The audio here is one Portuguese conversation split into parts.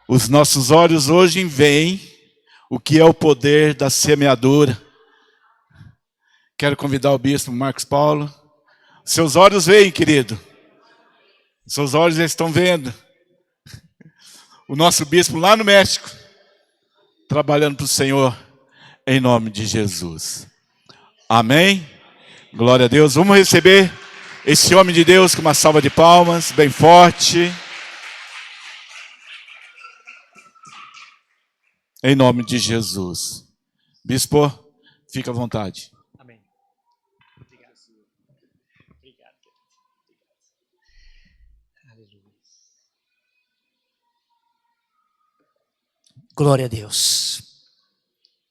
Os nossos olhos hoje veem o que é o poder da semeadura. Quero convidar o bispo Marcos Paulo. Seus olhos veem, querido. Seus olhos já estão vendo. O nosso bispo lá no México, trabalhando para o Senhor, em nome de Jesus. Amém? Glória a Deus. Vamos receber esse homem de Deus com uma salva de palmas, bem forte. Em nome de Jesus. Bispo, fica à vontade. Amém. Obrigado, Senhor. Obrigado. Aleluia. Glória a Deus.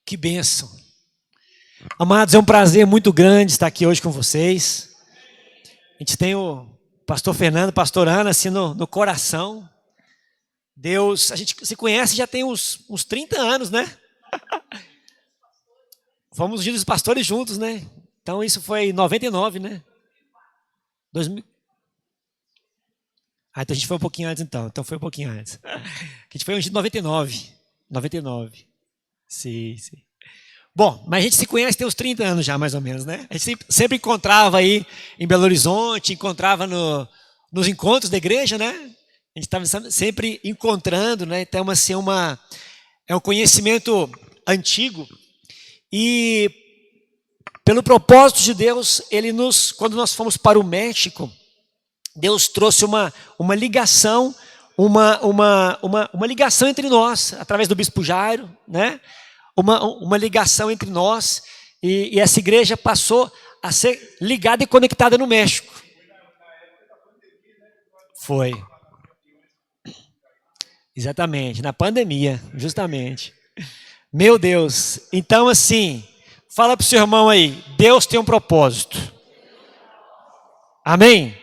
Que bênção. Amados, é um prazer muito grande estar aqui hoje com vocês. A gente tem o pastor Fernando, pastor Ana, assim no coração. Deus, a gente se conhece já tem uns 30 anos, né? Fomos os dias dos pastores juntos, né? Então isso foi em 99, né? 2000. Então a gente foi um pouquinho antes então. Então foi um pouquinho antes. A gente foi em 99. 99. Sim. Bom, mas a gente se conhece tem uns 30 anos já, mais ou menos, né? A gente sempre encontrava aí em Belo Horizonte, encontrava nos encontros da igreja, né? A gente estava sempre encontrando, né? Então, assim, é um conhecimento antigo. E, pelo propósito de Deus, quando nós fomos para o México, Deus trouxe uma ligação, uma ligação entre nós, através do Bispo Jairo, né? Uma ligação entre nós, e essa igreja passou a ser ligada e conectada no México. Foi. Exatamente, na pandemia, justamente. Meu Deus, então assim, fala para o seu irmão aí, Deus tem um propósito. Amém?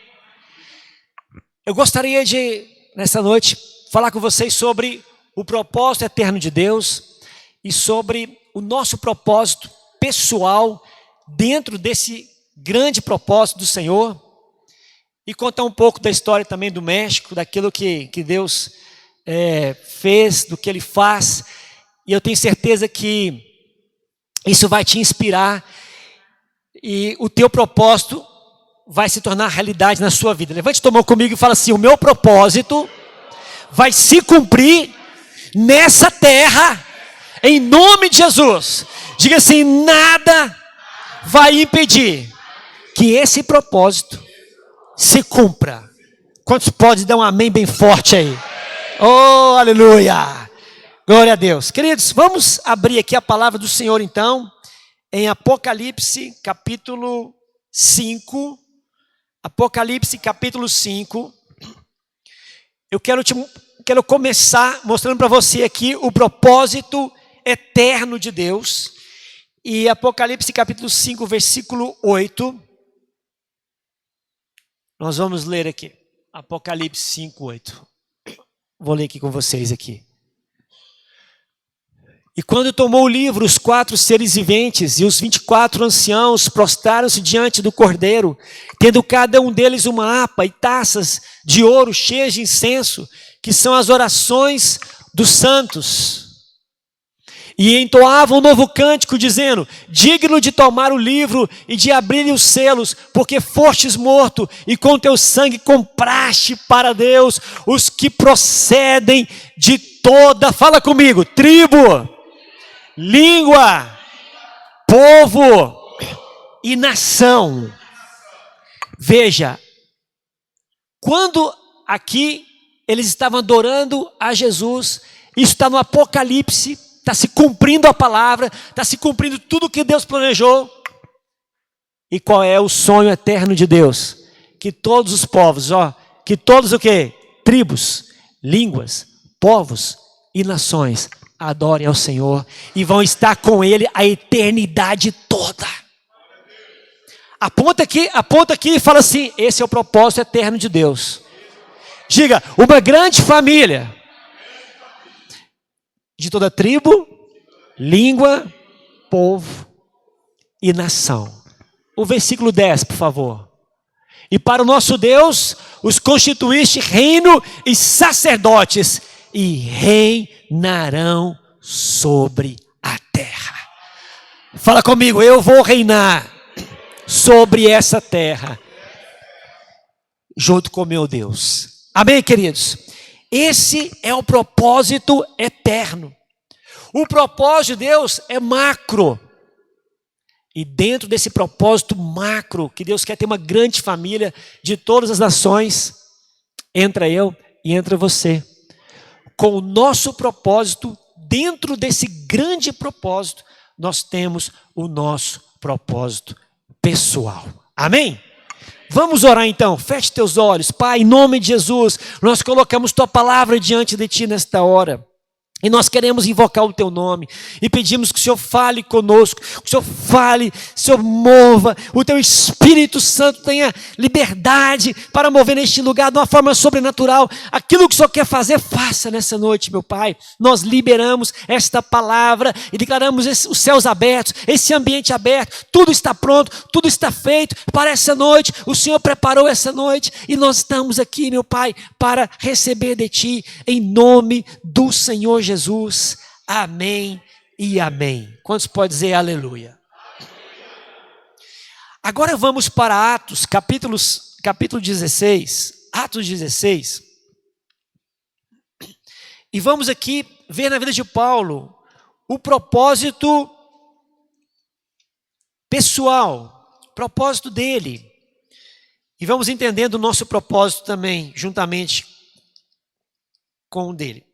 Eu gostaria de, nessa noite, falar com vocês sobre o propósito eterno de Deus e sobre o nosso propósito pessoal dentro desse grande propósito do Senhor e contar um pouco da história também do México, daquilo que Deus fez, do que Ele faz, e eu tenho certeza que isso vai te inspirar e o teu propósito vai se tornar realidade na sua vida. Levante tua mão comigo e fala assim: o meu propósito vai se cumprir nessa terra, em nome de Jesus. Diga assim: nada vai impedir que esse propósito se cumpra. Quantos podem dar um amém bem forte aí? Oh, aleluia! Glória a Deus. Queridos, vamos abrir aqui a palavra do Senhor então, em Apocalipse capítulo 5. Apocalipse capítulo 5. Eu quero começar mostrando para você aqui o propósito eterno de Deus. E Apocalipse capítulo 5, versículo 8. Nós vamos ler aqui. Apocalipse 5, 8. Vou ler aqui com vocês aqui. E quando tomou o livro, os 4 seres viventes e os 24 anciãos prostraram-se diante do Cordeiro, tendo cada um deles uma harpa e taças de ouro cheias de incenso, que são as orações dos santos. E entoavam um novo cântico, dizendo: digno de tomar o livro e de abrir os selos, porque fostes morto e com teu sangue compraste para Deus os que procedem de toda, fala comigo, tribo, língua, povo e nação. Veja, quando aqui eles estavam adorando a Jesus, isso está no Apocalipse, está se cumprindo a palavra, está se cumprindo tudo que Deus planejou. E qual é o sonho eterno de Deus? Que todos os povos, que todos o quê? Tribos, línguas, povos e nações adorem ao Senhor e vão estar com Ele a eternidade toda. Aponta aqui e fala assim: esse é o propósito eterno de Deus. Diga: uma grande família de toda tribo, língua, povo e nação. O versículo 10, por favor. E para o nosso Deus, os constituíste reino e sacerdotes, e reinarão sobre a terra. Fala comigo, eu vou reinar sobre essa terra, junto com meu Deus. Amém, queridos? Esse é o propósito eterno. O propósito de Deus é macro. E dentro desse propósito macro, que Deus quer ter uma grande família de todas as nações, entra eu e entra você. Com o nosso propósito, dentro desse grande propósito, nós temos o nosso propósito pessoal. Amém? Vamos orar então, feche teus olhos. Pai, em nome de Jesus, nós colocamos tua palavra diante de ti nesta hora. E nós queremos invocar o teu nome e pedimos que o Senhor fale conosco, que o Senhor fale, o Senhor mova, o teu Espírito Santo tenha liberdade para mover neste lugar de uma forma sobrenatural. Aquilo que o Senhor quer fazer, faça nessa noite, meu Pai. Nós liberamos esta palavra e declaramos os céus abertos, esse ambiente aberto. Tudo está pronto, tudo está feito para essa noite. O Senhor preparou essa noite e nós estamos aqui, meu Pai, para receber de Ti, em nome do Senhor Jesus, amém e amém. Quantos podem dizer aleluia? Agora vamos para Atos, capítulo 16, Atos 16. E vamos aqui ver na vida de Paulo o propósito pessoal, propósito dele. E vamos entendendo o nosso propósito também, juntamente com o dele.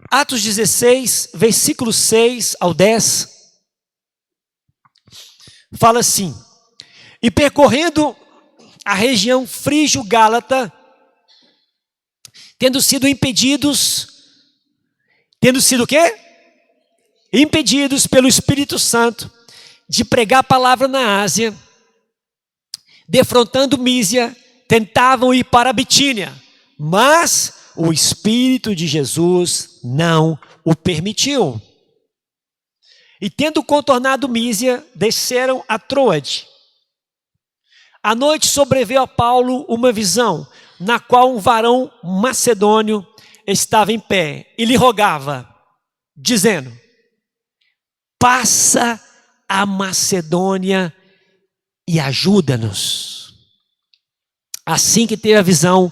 Atos 16, versículo 6 ao 10, fala assim: e percorrendo a região frígio-gálata, tendo sido o quê? Impedidos pelo Espírito Santo de pregar a palavra na Ásia, defrontando Mísia, tentavam ir para a Bitínia, mas o Espírito de Jesus não o permitiu. E tendo contornado Mísia, desceram a Troade. À noite sobreveio a Paulo uma visão, na qual um varão macedônio estava em pé e lhe rogava, dizendo: passa a Macedônia e ajuda-nos. Assim que teve a visão,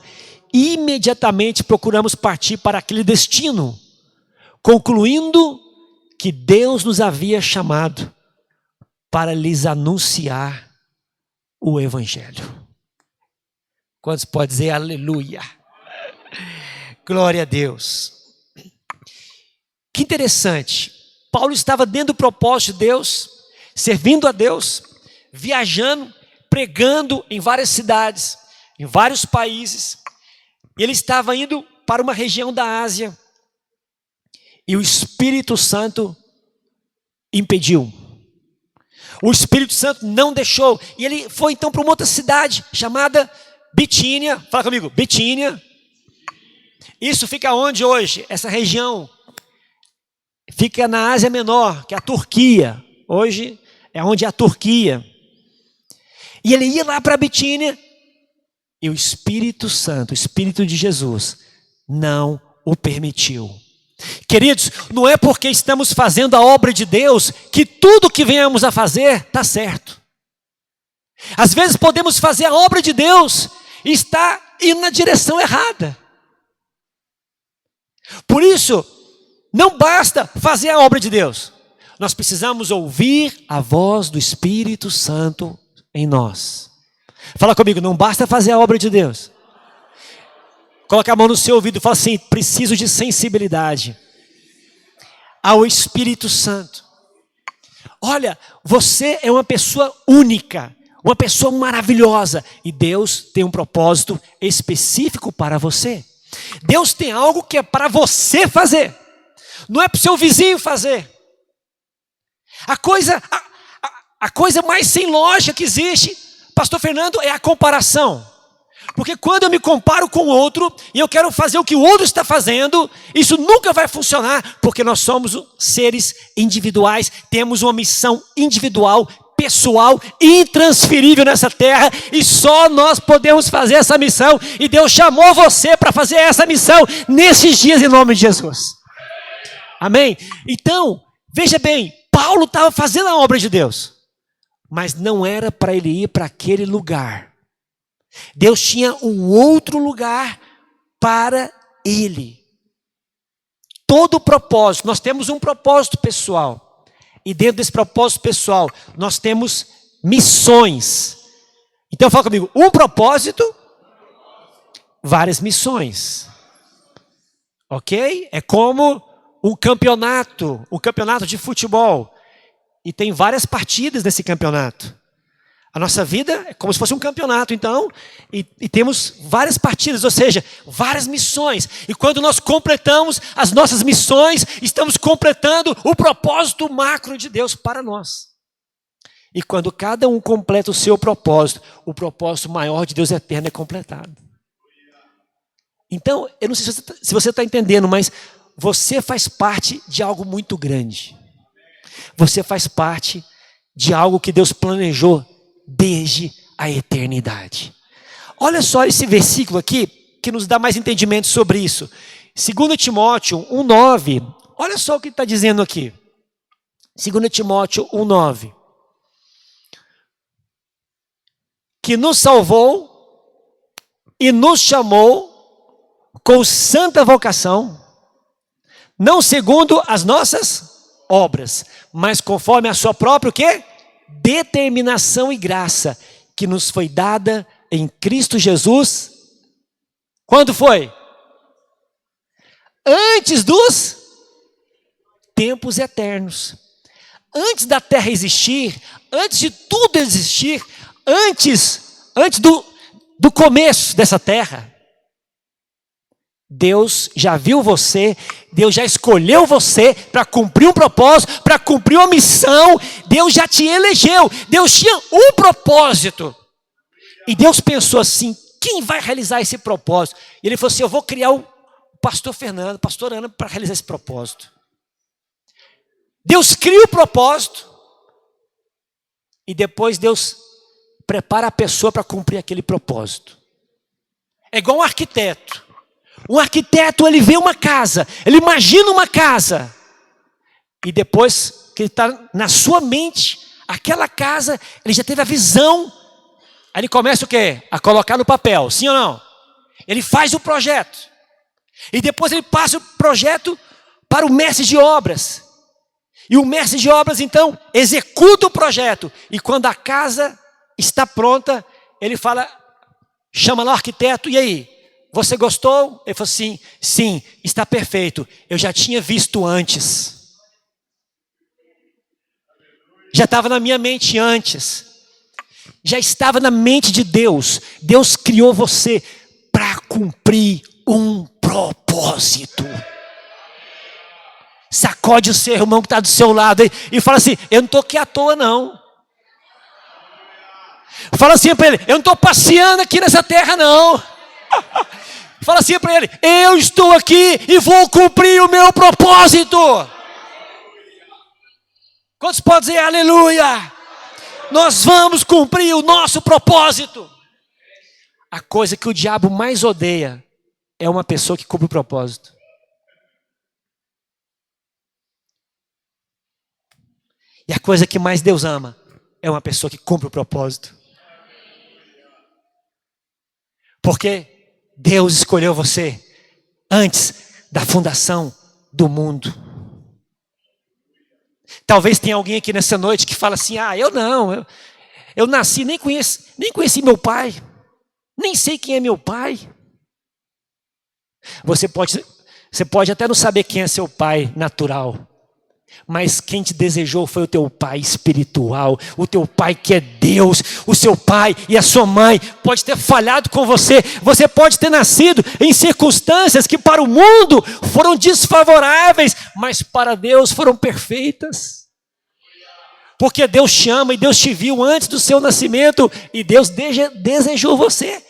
imediatamente procuramos partir para aquele destino, concluindo que Deus nos havia chamado para lhes anunciar o Evangelho. Quantos podem dizer aleluia? Glória a Deus. Que interessante, Paulo estava dentro do propósito de Deus, servindo a Deus, viajando, pregando em várias cidades, em vários países. Ele estava indo para uma região da Ásia e o Espírito Santo impediu. O Espírito Santo não deixou. E ele foi então para uma outra cidade chamada Bitínia. Fala comigo, Bitínia. Isso fica onde hoje? Essa região fica na Ásia Menor, que é a Turquia. Hoje é onde é a Turquia. E ele ia lá para a Bitínia. E o Espírito Santo, o Espírito de Jesus, não o permitiu. Queridos, não é porque estamos fazendo a obra de Deus que tudo que venhamos a fazer está certo. Às vezes podemos fazer a obra de Deus e estar indo na direção errada. Por isso, não basta fazer a obra de Deus. Nós precisamos ouvir a voz do Espírito Santo em nós. Fala comigo, não basta fazer a obra de Deus. Coloca a mão no seu ouvido e fala assim: preciso de sensibilidade ao Espírito Santo. Olha, você é uma pessoa única, uma pessoa maravilhosa. E Deus tem um propósito específico para você. Deus tem algo que é para você fazer. Não é para o seu vizinho fazer. A coisa mais sem lógica que existe, Pastor Fernando, é a comparação. Porque quando eu me comparo com o outro e eu quero fazer o que o outro está fazendo, isso nunca vai funcionar, porque nós somos seres individuais, temos uma missão individual, pessoal, intransferível nessa terra, e só nós podemos fazer essa missão, e Deus chamou você para fazer essa missão nesses dias em nome de Jesus. Amém? Então, veja bem, Paulo estava fazendo a obra de Deus, mas não era para ele ir para aquele lugar. Deus tinha um outro lugar para ele. Todo o propósito, nós temos um propósito pessoal. E dentro desse propósito pessoal, nós temos missões. Então fala comigo, um propósito, várias missões. Ok? É como um campeonato de futebol. E tem várias partidas nesse campeonato. A nossa vida é como se fosse um campeonato, então, e temos várias partidas, ou seja, várias missões. E quando nós completamos as nossas missões, estamos completando o propósito macro de Deus para nós. E quando cada um completa o seu propósito, o propósito maior de Deus eterno é completado. Então, eu não sei se você está entendendo, mas você faz parte de algo muito grande. Você faz parte de algo que Deus planejou desde a eternidade. Olha só esse versículo aqui, que nos dá mais entendimento sobre isso. 2 Timóteo 1,9. Olha só o que está dizendo aqui. 2 Timóteo 1,9. Que nos salvou e nos chamou com santa vocação, não segundo as nossas obras, mas conforme a sua própria o quê? Determinação e graça que nos foi dada em Cristo Jesus. Quando foi? Antes dos tempos eternos. Antes da terra existir, antes de tudo existir, antes do começo dessa terra, Deus já viu você, Deus já escolheu você para cumprir um propósito, para cumprir uma missão. Deus já te elegeu, Deus tinha um propósito. E Deus pensou assim, quem vai realizar esse propósito? E Ele falou assim, eu vou criar o pastor Fernando, pastor Ana para realizar esse propósito. Deus cria o propósito e depois Deus prepara a pessoa para cumprir aquele propósito. É igual um arquiteto. Um arquiteto, ele vê uma casa, ele imagina uma casa. E depois que ele está na sua mente, aquela casa, ele já teve a visão. Aí ele começa o quê? A colocar no papel, sim ou não? Ele faz o projeto. E depois ele passa o projeto para o mestre de obras. E o mestre de obras, então, executa o projeto. E quando a casa está pronta, ele fala, chama lá o arquiteto, e aí? Você gostou? Ele falou assim, sim, está perfeito. Eu já tinha visto antes. Já estava na minha mente antes. Já estava na mente de Deus. Deus criou você para cumprir um propósito. Sacode o seu irmão que está do seu lado e fala assim, eu não estou aqui à toa não. Fala assim para ele, eu não estou passeando aqui nessa terra não. Fala assim para ele, eu estou aqui e vou cumprir o meu propósito. Quantos podem dizer aleluia? Nós vamos cumprir o nosso propósito. A coisa que o diabo mais odeia é uma pessoa que cumpre o propósito. E a coisa que mais Deus ama é uma pessoa que cumpre o propósito. Porque Deus escolheu você antes da fundação do mundo. Talvez tenha alguém aqui nessa noite que fala assim, eu nasci, nem conheci meu pai, nem sei quem é meu pai. Você pode até não saber quem é seu pai natural, mas quem te desejou foi o teu pai espiritual, o teu pai que é Deus. O seu pai e a sua mãe pode ter falhado com você, você pode ter nascido em circunstâncias que para o mundo foram desfavoráveis, mas para Deus foram perfeitas. Porque Deus te ama e Deus te viu antes do seu nascimento e Deus desejou você.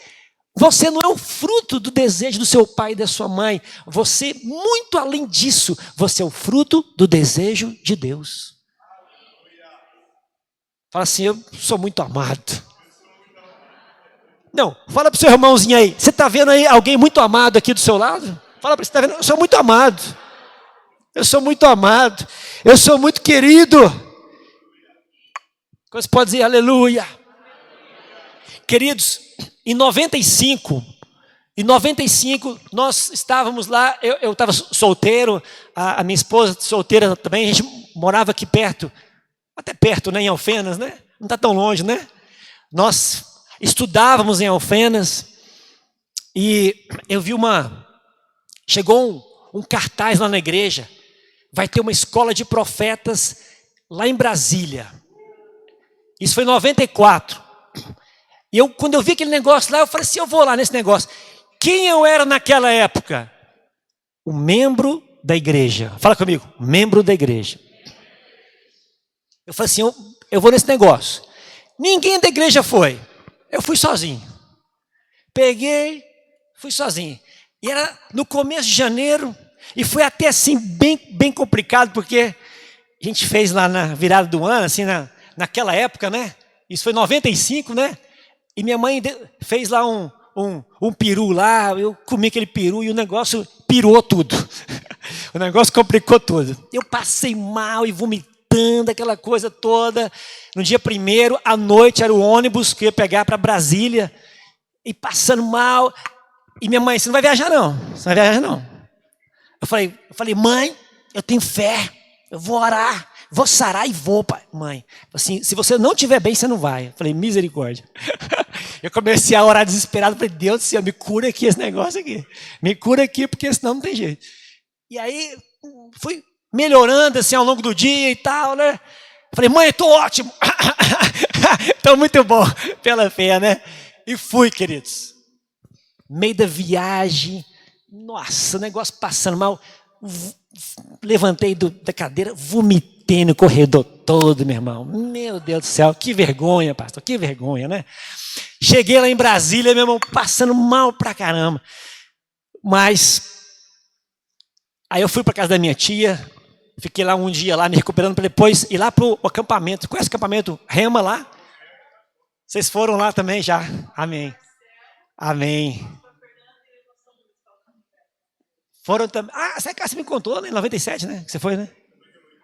Você não é o fruto do desejo do seu pai e da sua mãe. Você, muito além disso, você é o fruto do desejo de Deus. Fala assim, eu sou muito amado. Não, fala para o seu irmãozinho aí. Você está vendo aí alguém muito amado aqui do seu lado? Fala para ele, você está vendo? Eu sou muito amado. Eu sou muito amado. Eu sou muito querido. Você pode dizer aleluia. Queridos, em 95, nós estávamos lá, eu estava solteiro, a minha esposa solteira também, a gente morava aqui perto, até perto, né, em Alfenas, né? Não está tão longe, né? Nós estudávamos em Alfenas e eu vi chegou um cartaz lá na igreja, vai ter uma escola de profetas lá em Brasília. Isso foi em 94. E quando eu vi aquele negócio lá, eu falei assim, eu vou lá nesse negócio. Quem eu era naquela época? Um membro da igreja. Fala comigo, membro da igreja. Eu falei assim, eu vou nesse negócio. Ninguém da igreja foi. Eu fui sozinho. Peguei, fui sozinho. E era no começo de janeiro, e foi até assim bem complicado, porque a gente fez lá na virada do ano, assim, naquela época, né? Isso foi em 95, né? E minha mãe fez lá um peru lá, eu comi aquele peru e o negócio pirou tudo. O negócio complicou tudo. Eu passei mal e vomitando, aquela coisa toda. No dia 1º, à noite, era o ônibus que eu ia pegar para Brasília. E passando mal. E minha mãe, você não vai viajar não. Você não vai viajar não. Eu falei, mãe, eu tenho fé. Eu vou orar. Vou sarar e vou, pai, mãe. Assim, se você não estiver bem, você não vai. Eu falei, misericórdia. Eu comecei a orar desesperado. Falei, Deus do céu, me cura aqui esse negócio aqui. Me cura aqui, porque senão não tem jeito. E aí, fui melhorando assim ao longo do dia e tal, né? Falei, mãe, estou ótimo. Estou muito bom, pela fé, né? E fui, queridos. Meio da viagem. Nossa, o negócio passando mal. Levantei da cadeira, vomitei no corredor todo, meu irmão. Meu Deus do céu, que vergonha, pastor, que vergonha, né? Cheguei lá em Brasília, meu irmão, passando mal pra caramba. Mas, aí eu fui pra casa da minha tia, fiquei lá um dia lá me recuperando para depois ir lá pro acampamento. Conhece o acampamento Rema lá? Vocês foram lá também já? Amém. Amém. Foram também. Ah, você me contou, né? Em 97, né? Que você foi, né?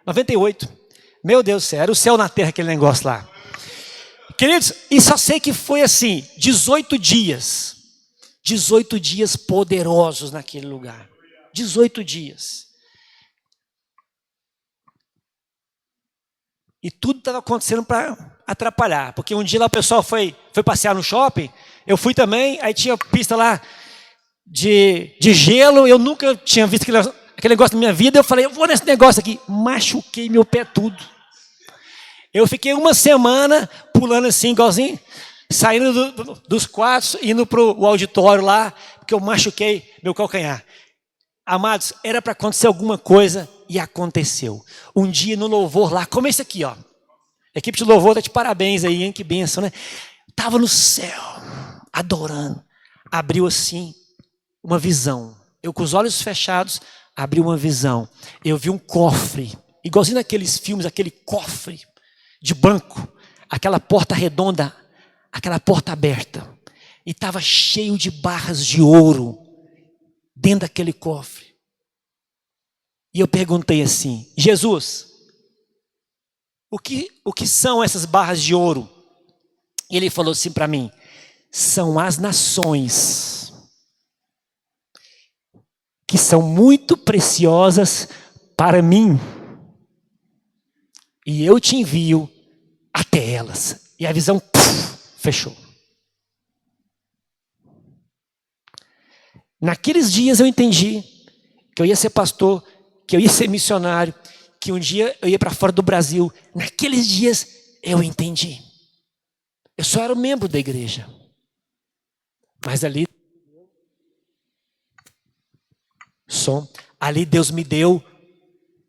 98. Meu Deus do céu, era o céu na terra aquele negócio lá. Queridos, e só sei que foi assim, 18 dias. 18 dias poderosos naquele lugar. 18 dias. E tudo estava acontecendo para atrapalhar. Porque um dia lá o pessoal foi passear no shopping. Eu fui também, aí tinha pista lá de gelo, eu nunca tinha visto aquele negócio na minha vida, eu falei, eu vou nesse negócio aqui, machuquei meu pé tudo. Eu fiquei uma semana pulando assim, igualzinho, saindo dos quartos, indo para o auditório lá, porque eu machuquei meu calcanhar. Amados, era para acontecer alguma coisa e aconteceu. Um dia no louvor lá, como esse aqui, ó. A equipe de louvor está de parabéns aí, hein? Que bênção, né? Estava no céu, adorando. Abriu assim uma visão. Eu com os olhos fechados, abri uma visão. Eu vi um cofre, igualzinho naqueles filmes, aquele cofre de banco, aquela porta redonda, aquela porta aberta. E estava cheio de barras de ouro dentro daquele cofre. E eu perguntei assim, Jesus, o que são essas barras de ouro? E ele falou assim para mim, são as nações que são muito preciosas para mim. E eu te envio até elas. E a visão fechou. Naqueles dias eu entendi que eu ia ser pastor, que eu ia ser missionário, que um dia eu ia para fora do Brasil. Naqueles dias eu entendi. Eu só era um membro da igreja. Mas ali Deus me deu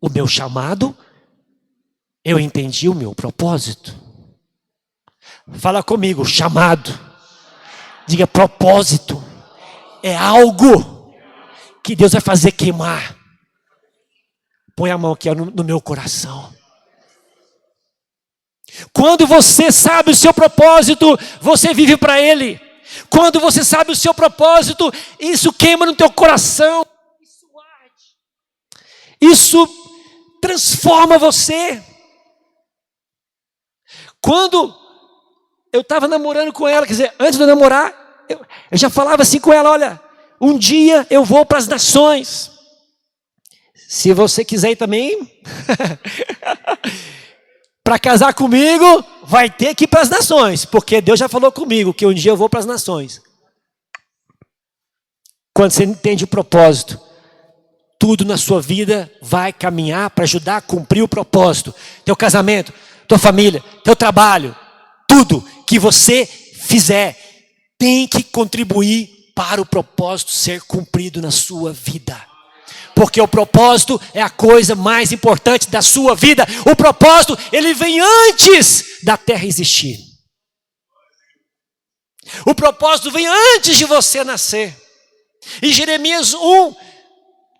o meu chamado, eu entendi o meu propósito. Fala comigo, chamado. Diga propósito. É algo que Deus vai fazer queimar. Põe a mão aqui no meu coração. Quando você sabe o seu propósito, você vive para Ele. Quando você sabe o seu propósito, isso queima no teu coração. Isso arde. Isso transforma você. Quando eu estava namorando com ela, quer dizer, antes de eu namorar, eu já falava assim com ela, olha, um dia eu vou para as nações. Se você quiser ir também, para casar comigo, vai ter que ir para as nações, porque Deus já falou comigo que um dia eu vou para as nações. Quando você entende o propósito, tudo na sua vida vai caminhar para ajudar a cumprir o propósito. Teu casamento, tua família, teu trabalho, tudo que você fizer tem que contribuir para o propósito ser cumprido na sua vida. Porque o propósito é a coisa mais importante da sua vida. O propósito, ele vem antes da terra existir. O propósito vem antes de você nascer. Em Jeremias 1,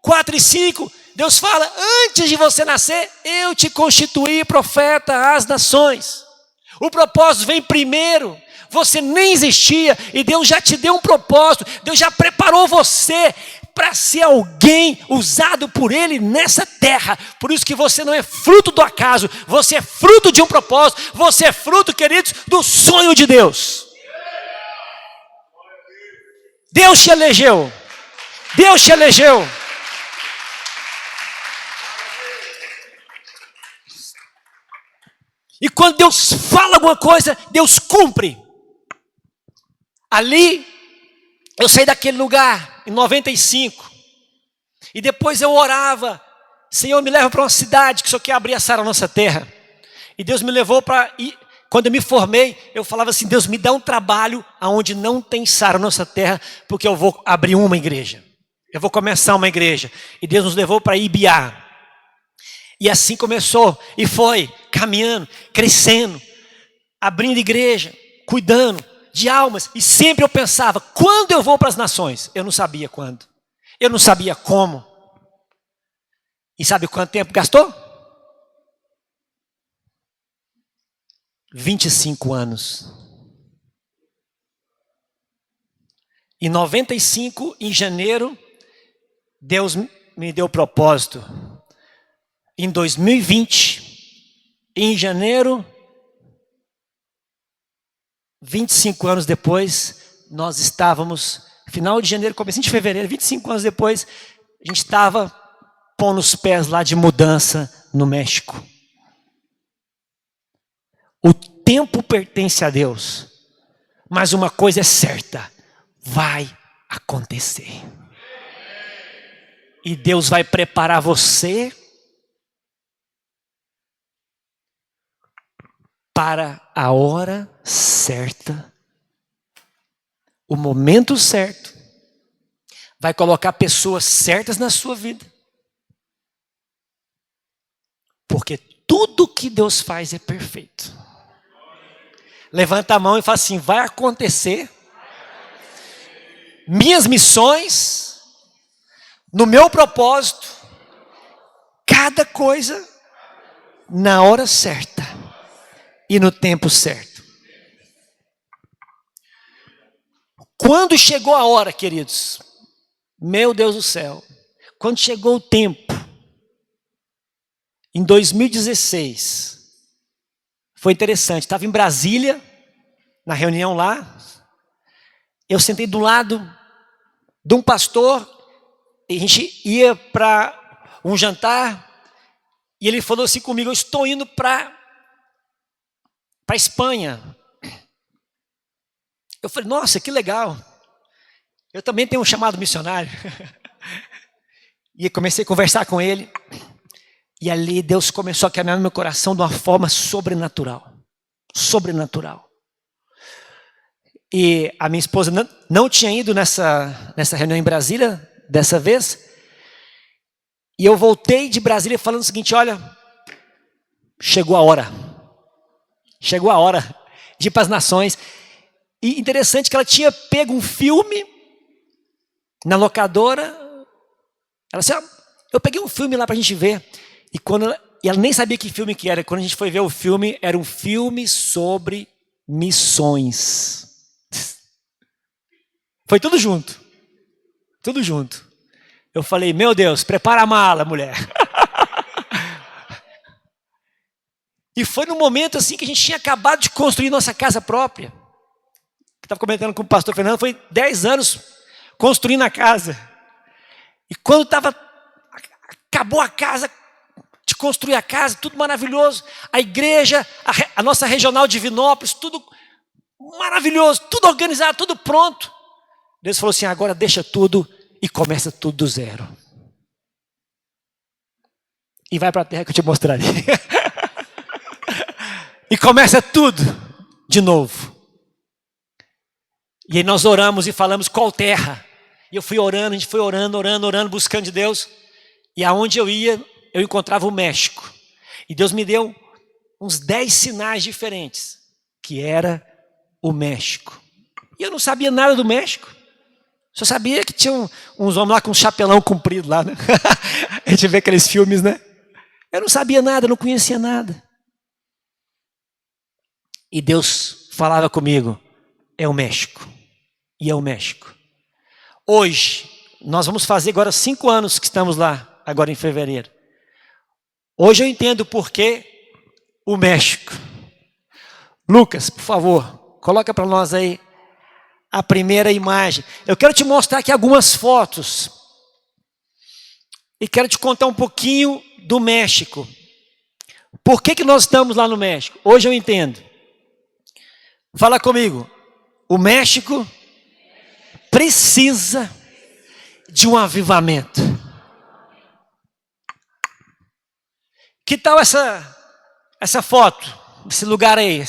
4 e 5, Deus fala, antes de você nascer, eu te constituí profeta às nações. O propósito vem primeiro. Você nem existia e Deus já te deu um propósito. Deus já preparou você para ser alguém usado por Ele nessa terra. Por isso que você não é fruto do acaso. Você é fruto de um propósito. Você é fruto, queridos, do sonho de Deus. Deus te elegeu. Deus te elegeu. E quando Deus fala alguma coisa, Deus cumpre. Ali, eu saí daquele lugar em 95. E depois eu orava, Senhor, me leva para uma cidade que o Senhor quer abrir a Sara na nossa terra. E Deus me levou para ir. Quando eu me formei, eu falava assim, Deus, me dá um trabalho onde não tem Sara na nossa terra, porque eu vou abrir uma igreja. Eu vou começar uma igreja. E Deus nos levou para Ibiá. E assim começou, e foi caminhando, crescendo, abrindo igreja, cuidando de almas. E sempre eu pensava, quando eu vou para as nações? Eu não sabia quando, eu não sabia como. E sabe quanto tempo gastou? 25 anos. Em 95, em janeiro, Deus me deu o propósito. Em 2020, em janeiro, 25 anos depois, nós estávamos, final de janeiro, começo de fevereiro, 25 anos depois, a gente estava pondo os pés lá de mudança no México. O tempo pertence a Deus, mas uma coisa é certa, vai acontecer. E Deus vai preparar você para a hora certa, o momento certo, vai colocar pessoas certas na sua vida, porque tudo que Deus faz é perfeito. Levanta a mão e fala assim, vai acontecer, minhas missões, no meu propósito, cada coisa na hora certa. E no tempo certo. Quando chegou a hora, queridos, meu Deus do céu, quando chegou o tempo, em 2016, foi interessante, estava em Brasília, na reunião lá, eu sentei do lado de um pastor, e a gente ia para um jantar, e ele falou assim comigo, eu estou indo para a Espanha. Eu falei, nossa, que legal. Eu também tenho um chamado missionário. E comecei a conversar com ele. E ali Deus começou a caminhar no meu coração de uma forma sobrenatural. Sobrenatural. E a minha esposa não tinha ido nessa reunião em Brasília, dessa vez. E eu voltei de Brasília falando o seguinte, olha, chegou a hora. Chegou a hora de ir para as nações. E interessante que ela tinha pego um filme na locadora. Ela disse, eu peguei um filme lá para a gente ver. E quando E ela nem sabia que filme que era. Quando a gente foi ver o filme, era um filme sobre missões. Foi tudo junto. Tudo junto. Eu falei, meu Deus, prepara a mala, mulher. E foi num momento assim que a gente tinha acabado de construir nossa casa própria. Estava comentando com o pastor Fernando, foi 10 anos construindo a casa. E quando acabou a casa, de construir a casa, tudo maravilhoso. A igreja, a nossa regional de Divinópolis, tudo maravilhoso, tudo organizado, tudo pronto. Deus falou assim, agora deixa tudo e começa tudo do zero. E vai para a terra que eu te mostrarei. E começa tudo de novo. E aí nós oramos e falamos qual terra. E eu fui orando, a gente foi orando, buscando de Deus. E aonde eu ia, eu encontrava o México. E Deus me deu uns 10 sinais diferentes, que era o México. E eu não sabia nada do México. Só sabia que tinha uns homens lá com um chapelão comprido lá, né? A gente vê aqueles filmes, né? Eu não sabia nada, não conhecia nada. E Deus falava comigo, é o México. E é o México. Hoje, nós vamos fazer agora 5 anos que estamos lá, agora em fevereiro. Hoje eu entendo por que o México. Lucas, por favor, coloca para nós aí a primeira imagem. Eu quero te mostrar aqui algumas fotos. E quero te contar um pouquinho do México. Por que nós estamos lá no México? Hoje eu entendo. Fala comigo. O México precisa de um avivamento. Que tal essa foto? Esse lugar aí?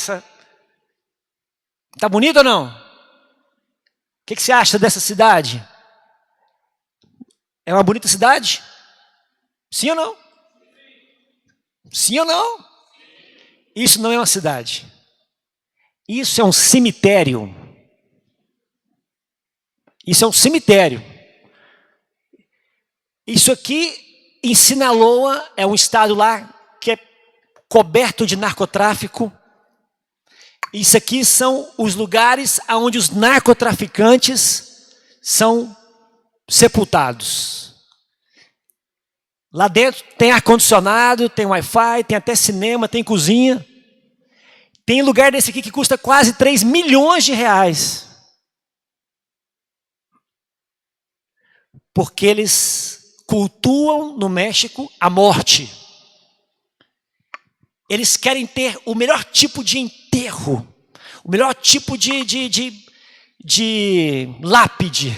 Tá bonito ou não? O que você acha dessa cidade? É uma bonita cidade? Sim ou não? Sim ou não? Isso não é uma cidade. Isso é um cemitério. Isso é um cemitério. Isso aqui, em Sinaloa, é um estado lá que é coberto de narcotráfico. Isso aqui são os lugares onde os narcotraficantes são sepultados. Lá dentro tem ar-condicionado, tem Wi-Fi, tem até cinema, tem cozinha. Tem lugar desse aqui que custa quase 3 milhões de reais. Porque eles cultuam no México a morte. Eles querem ter o melhor tipo de enterro, o melhor tipo de lápide.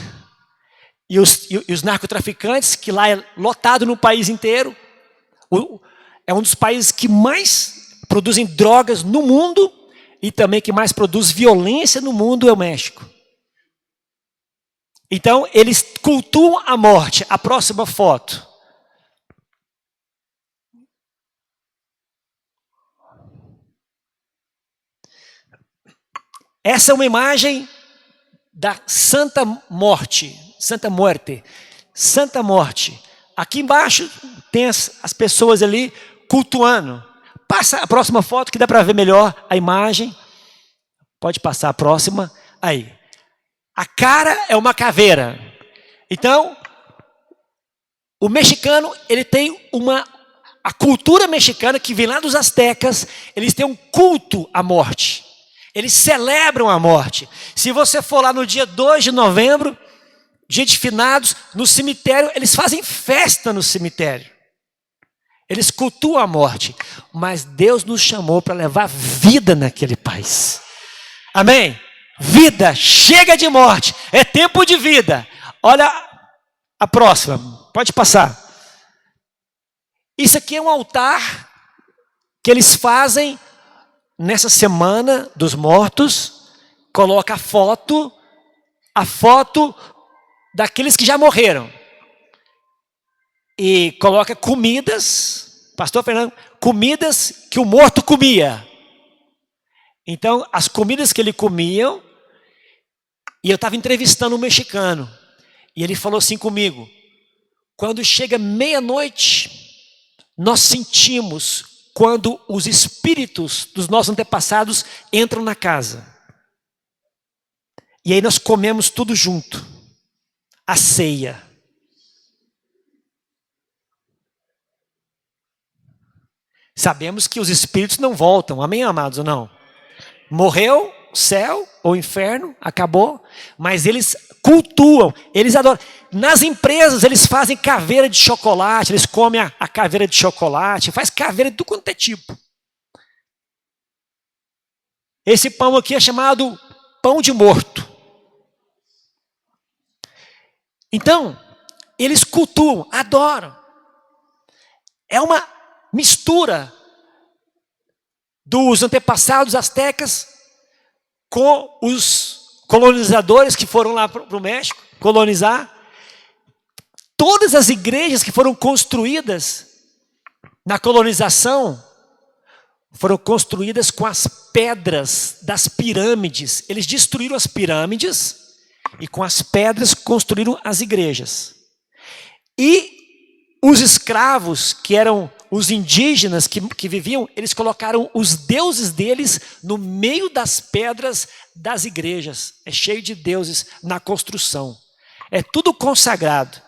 E os narcotraficantes, que lá é lotado no país inteiro, é um dos países que mais produzem drogas no mundo e também que mais produz violência no mundo é o México. Então, eles cultuam a morte. A próxima foto. Essa é uma imagem da Santa Morte. Santa Muerte. Santa Morte. Aqui embaixo tem as pessoas ali cultuando. Passa a próxima foto que dá para ver melhor a imagem. Pode passar a próxima. Aí. A cara é uma caveira. Então, o mexicano, ele tem a cultura mexicana que vem lá dos aztecas, eles têm um culto à morte. Eles celebram a morte. Se você for lá no dia 2 de novembro, dia de finados, no cemitério, eles fazem festa no cemitério. Eles cultuam a morte. Mas Deus nos chamou para levar vida naquele país. Amém? Vida, chega de morte, é tempo de vida. Olha a próxima, pode passar. Isso aqui é um altar que eles fazem nessa semana dos mortos. Coloca a foto daqueles que já morreram. E coloca comidas, pastor Fernando, comidas que o morto comia. Então, as comidas que ele comia. E eu estava entrevistando um mexicano. E ele falou assim comigo. Quando chega meia-noite, nós sentimos quando os espíritos dos nossos antepassados entram na casa. E aí nós comemos tudo junto. A ceia. Sabemos que os espíritos não voltam. Amém, amados, ou não? Morreu, céu ou inferno, acabou. Mas eles cultuam, eles adoram. Nas empresas eles fazem caveira de chocolate, eles comem a caveira de chocolate, faz caveira de tudo quanto é tipo. Esse pão aqui é chamado pão de morto. Então, eles cultuam, adoram. É uma mistura dos antepassados astecas com os colonizadores que foram lá para o México colonizar. Todas as igrejas que foram construídas na colonização foram construídas com as pedras das pirâmides. Eles destruíram as pirâmides e com as pedras construíram as igrejas. E os escravos, que eram os indígenas que viviam, eles colocaram os deuses deles no meio das pedras das igrejas. É cheio de deuses na construção. É tudo consagrado.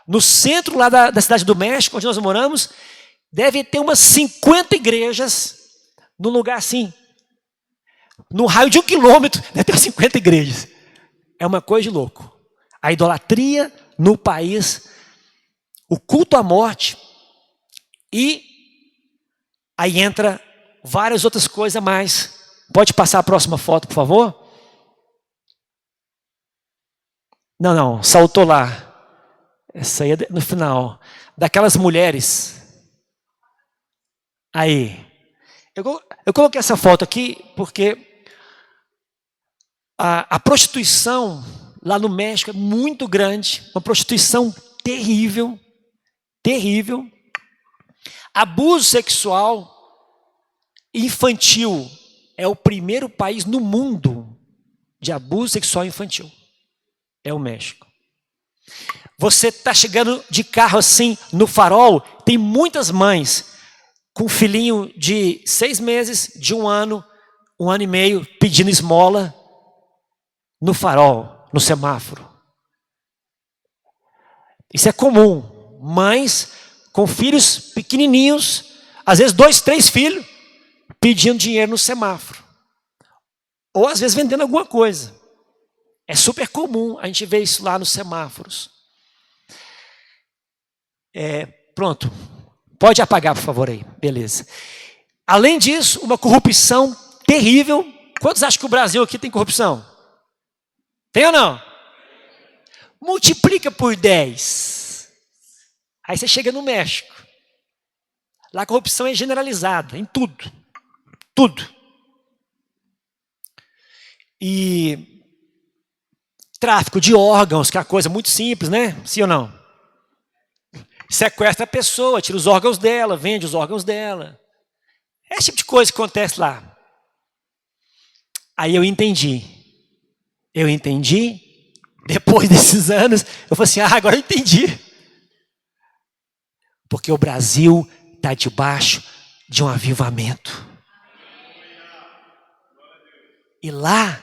No centro lá da cidade do México, onde nós moramos, deve ter umas 50 igrejas, num lugar assim. No raio de 1 quilômetro, deve ter 50 igrejas. É uma coisa de louco. A idolatria no país, o culto à morte, e aí entra várias outras coisas a mais. Pode passar a próxima foto, por favor? Não, saltou lá. Essa aí é no final. Daquelas mulheres. Aí. Eu coloquei essa foto aqui porque a prostituição lá no México é muito grande. Uma prostituição terrível. Terrível. Abuso sexual infantil. É o primeiro país no mundo de abuso sexual infantil. É o México. Você está chegando de carro assim no farol, tem muitas mães com um filhinho de 6 meses, de 1 ano, 1 ano e meio, pedindo esmola no farol, no semáforo. Isso é comum. Mães com filhos pequenininhos, às vezes 2, 3 filhos, pedindo dinheiro no semáforo. Ou às vezes vendendo alguma coisa. É super comum a gente ver isso lá nos semáforos. Pronto. Pode apagar, por favor, aí. Beleza. Além disso, uma corrupção terrível. Quantos acham que o Brasil aqui tem corrupção? Tem ou não? Multiplica por 10. Aí você chega no México. Lá a corrupção é generalizada, em tudo. Tudo. E tráfico de órgãos, que é uma coisa muito simples, né? Sim ou não? Sequestra a pessoa, tira os órgãos dela, vende os órgãos dela. É esse tipo de coisa que acontece lá. Aí eu entendi. Depois desses anos, eu falei assim, agora eu entendi. Porque o Brasil está debaixo de um avivamento. E lá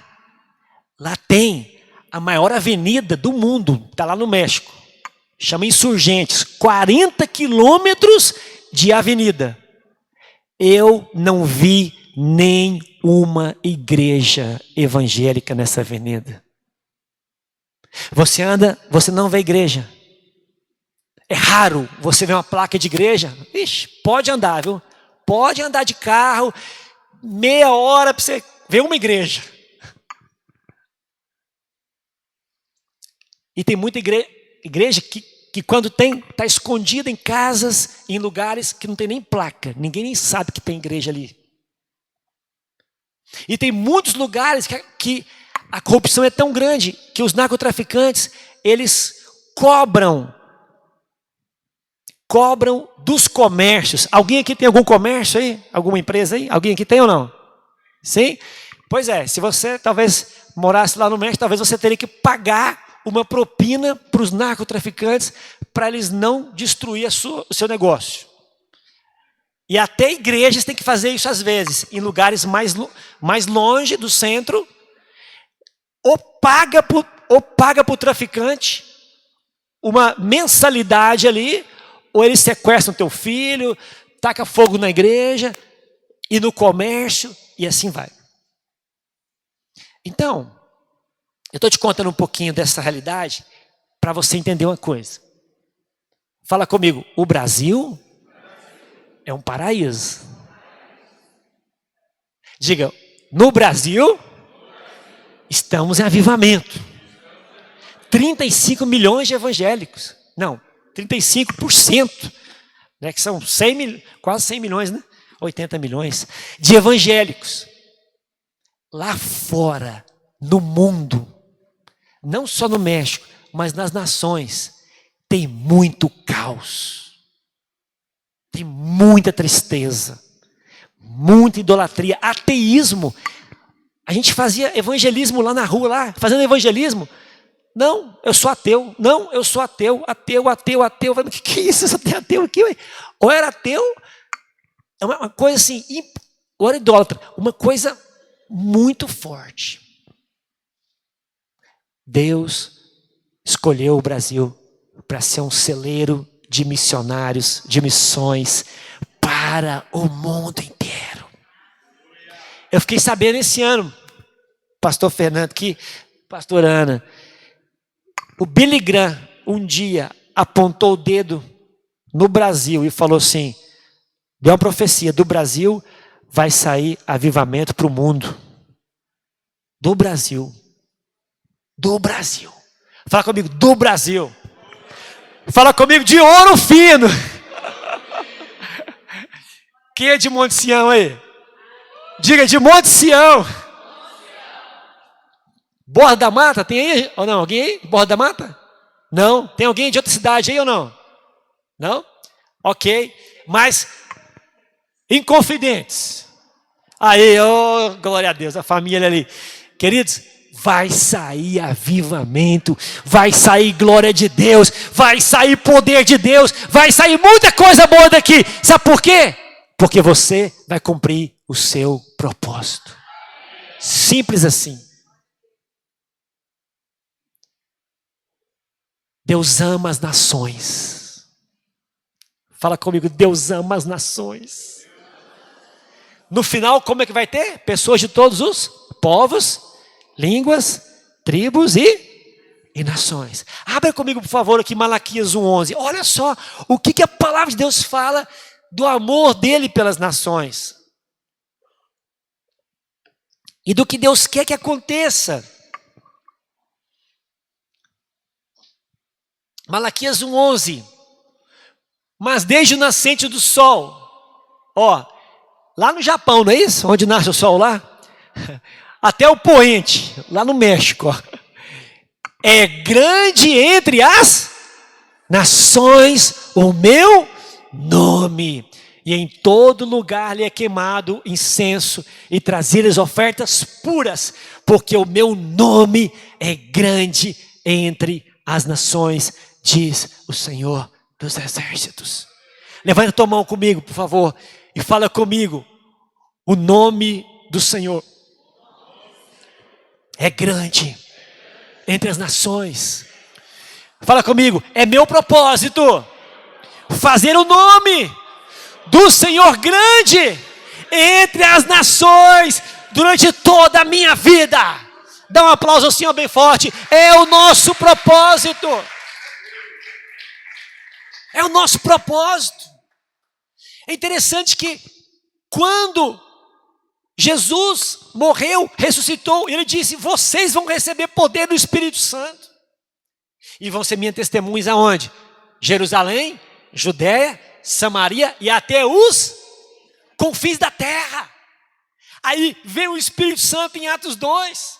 tem a maior avenida do mundo, está lá no México. Chama Insurgentes, 40 quilômetros de avenida. Eu não vi nenhuma igreja evangélica nessa avenida. Você anda, você não vê igreja. É raro você ver uma placa de igreja. Ixi, pode andar, viu? Pode andar de carro, meia hora para você ver uma igreja. E tem muita igreja que quando tem, está escondida em casas, em lugares que não tem nem placa. Ninguém nem sabe que tem igreja ali. E tem muitos lugares que a corrupção é tão grande que os narcotraficantes, eles cobram dos comércios. Alguém aqui tem algum comércio aí? Alguma empresa aí? Alguém aqui tem ou não? Sim? Pois é, se você talvez morasse lá no México, talvez você teria que pagar uma propina para os narcotraficantes para eles não destruir o seu negócio. E até igrejas têm que fazer isso às vezes, em lugares mais longe do centro, ou paga para o traficante uma mensalidade ali, ou eles sequestram teu filho, taca fogo na igreja e no comércio, e assim vai. Então, eu estou te contando um pouquinho dessa realidade para você entender uma coisa. Fala comigo, o Brasil é um paraíso. Diga, no Brasil, estamos em avivamento. 35 milhões de evangélicos. Não, 35%. Né, que são quase 100 milhões, né? 80 milhões de evangélicos. Lá fora, no mundo, não só no México, mas nas nações, tem muito caos. Tem muita tristeza, muita idolatria, ateísmo. A gente fazia evangelismo lá na rua, lá, fazendo evangelismo. Não, eu sou ateu. Não, eu sou ateu. Ateu. O que é isso? Você tem ateu aqui? Ué? Ou era ateu, é uma coisa assim, ou era idólatra. Uma coisa muito forte. Deus escolheu o Brasil para ser um celeiro de missionários, de missões para o mundo inteiro. Eu fiquei sabendo esse ano, pastor Fernando, que pastor Ana, o Billy Graham um dia apontou o dedo no Brasil e falou assim, deu uma profecia, do Brasil vai sair avivamento para o mundo. Do Brasil. Do Brasil. Fala comigo, do Brasil. Fala comigo, de ouro fino. Quem é de Monte Sião aí? Diga, de Monte Sião. Borda da Mata, tem aí ou não? Alguém aí? Borda da Mata? Não? Tem alguém de outra cidade aí ou não? Não? Ok. Mas, Inconfidentes. Aí, oh, glória a Deus, a família ali. Queridos, vai sair avivamento, vai sair glória de Deus, vai sair poder de Deus, vai sair muita coisa boa daqui. Sabe por quê? Porque você vai cumprir o seu propósito. Simples assim. Deus ama as nações. Fala comigo, Deus ama as nações. No final, como é que vai ter? Pessoas de todos os povos, línguas, tribos e nações. Abra comigo, por favor, aqui Malaquias 1:11. Olha só o que a palavra de Deus fala do amor dele pelas nações. E do que Deus quer que aconteça. Malaquias 1:11. Mas desde o nascente do sol, ó, lá no Japão, não é isso? Onde nasce o sol lá? Até o poente, lá no México, ó, é grande entre as nações o meu nome. E em todo lugar lhe é queimado incenso e trazidas ofertas puras, porque o meu nome é grande entre as nações, diz o Senhor dos exércitos. Levanta a tua mão comigo, por favor, e fala comigo. O nome do Senhor é grande entre as nações. Fala comigo, é meu propósito fazer o nome do Senhor grande entre as nações durante toda a minha vida. Dá um aplauso ao Senhor bem forte. É o nosso propósito. É o nosso propósito. É interessante que quando Jesus morreu, ressuscitou, e ele disse, vocês vão receber poder do Espírito Santo. E vão ser minhas testemunhas aonde? Jerusalém, Judéia, Samaria e até os confins da terra. Aí vem o Espírito Santo em Atos 2.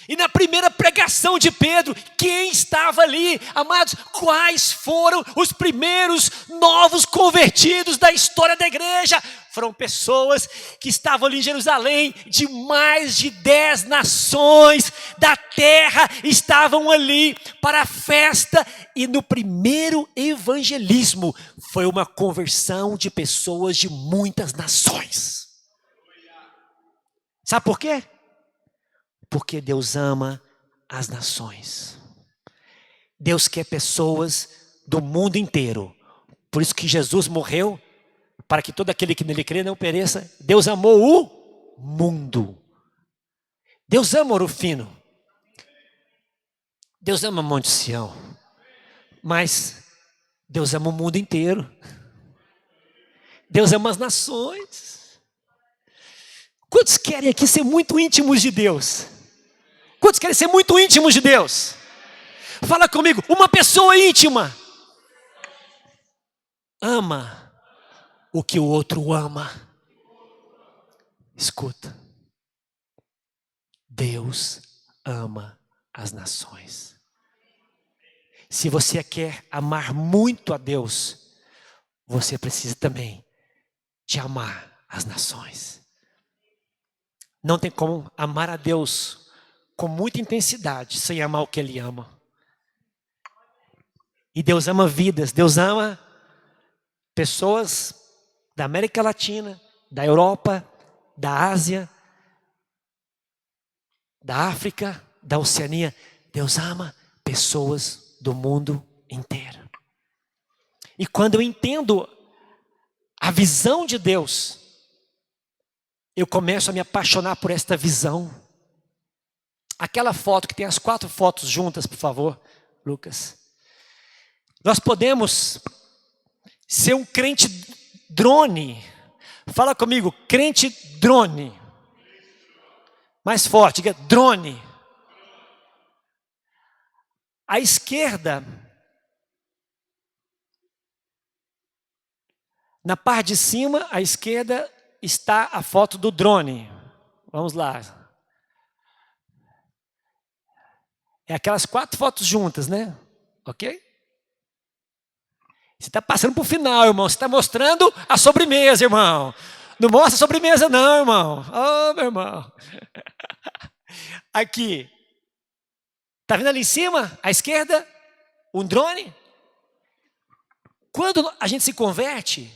E na primeira pregação de Pedro, quem estava ali? Amados, quais foram os primeiros novos convertidos da história da igreja? Foram pessoas que estavam ali em Jerusalém, de mais de 10 nações da terra, estavam ali para a festa. E no primeiro evangelismo, foi uma conversão de pessoas de muitas nações. Sabe por quê? Porque Deus ama as nações. Deus quer pessoas do mundo inteiro. Por isso que Jesus morreu, para que todo aquele que nele crê não pereça. Deus amou o mundo. Deus ama Ouro Fino. Deus ama Monte Sião. Mas Deus ama o mundo inteiro. Deus ama as nações. Quantos querem aqui ser muito íntimos de Deus? Quantos querem ser muito íntimos de Deus? Fala comigo, uma pessoa íntima ama o que o outro ama. Escuta, Deus ama as nações. Se você quer amar muito a Deus, você precisa também de amar as nações. Não tem como amar a Deus com muita intensidade, sem amar o que Ele ama. E Deus ama vidas, Deus ama pessoas da América Latina, da Europa, da Ásia, da África, da Oceania. Deus ama pessoas do mundo inteiro. E quando eu entendo a visão de Deus, eu começo a me apaixonar por esta visão. Aquela foto que tem as 4 fotos juntas, por favor, Lucas. Nós podemos ser um crente drone. Fala comigo, crente drone. Mais forte, diga drone. À esquerda, na parte de cima, à esquerda, está a foto do drone. Vamos lá. É aquelas 4 fotos juntas, né? Ok? Você está passando para o final, irmão. Você está mostrando a sobremesa, irmão. Não mostra a sobremesa não, irmão. Oh, meu irmão. Aqui. Está vendo ali em cima, à esquerda, um drone? Quando a gente se converte,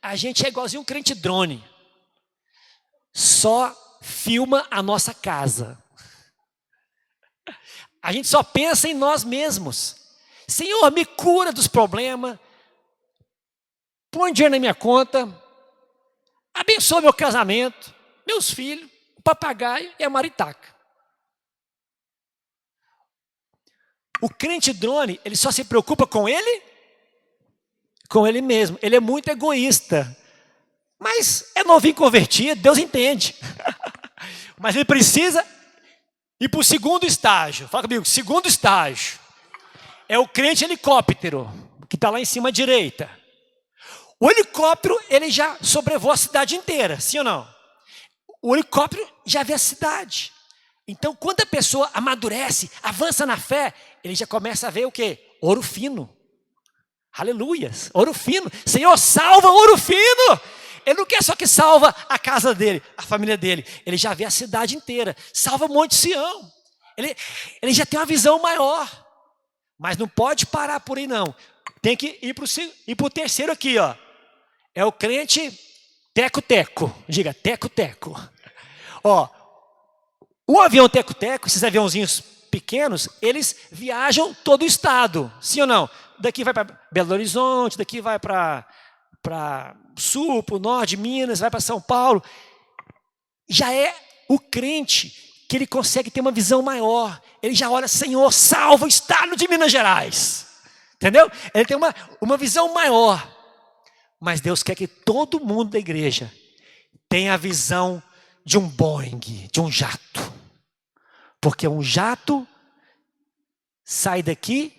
a gente é igualzinho um crente drone. Só filma a nossa casa. A gente só pensa em nós mesmos. Senhor, me cura dos problemas. Põe dinheiro na minha conta. Abençoa meu casamento, meus filhos, o papagaio e a maritaca. O crente drone, ele só se preocupa com ele? Com ele mesmo. Ele é muito egoísta. Mas é novinho convertido, Deus entende. Mas ele precisa ir para o segundo estágio. Fala comigo, segundo estágio. É o crente helicóptero, que está lá em cima à direita. O helicóptero, ele já sobrevoa a cidade inteira, sim ou não? O helicóptero já vê a cidade. Então, quando a pessoa amadurece, avança na fé, ele já começa a ver o quê? Ouro fino. Aleluias, ouro fino. Senhor, salva ouro fino. Ele não quer só que salva a casa dele, a família dele. Ele já vê a cidade inteira. Salva o Monte Sião. Ele já tem uma visão maior. Mas não pode parar por aí não. Tem que ir para o terceiro aqui, ó. É o crente teco-teco. Diga, teco-teco. Ó, o avião teco-teco, esses aviãozinhos pequenos, eles viajam todo o estado. Sim ou não? Daqui vai para Belo Horizonte, daqui vai para sul, para o norte de Minas, vai para São Paulo. Já é o crente que ele consegue ter uma visão maior. Ele já olha, Senhor, salva o estado de Minas Gerais. Entendeu? Ele tem uma visão maior. Mas Deus quer que todo mundo da igreja tenha a visão de um Boeing, de um jato. Porque um jato sai daqui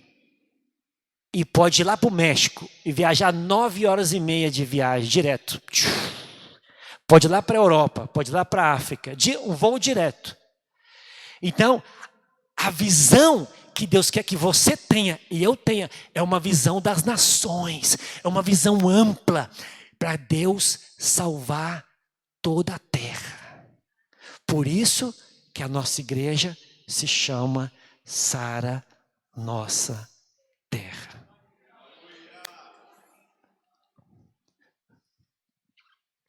e pode ir lá para o México e viajar 9 horas e meia de viagem direto. Pode ir lá para a Europa, pode ir lá para a África, um voo direto. Então, A visão que Deus quer que você tenha e eu tenha é uma visão das nações, é uma visão ampla para Deus salvar toda a terra. Por isso que a nossa igreja se chama Sara Nossa Terra.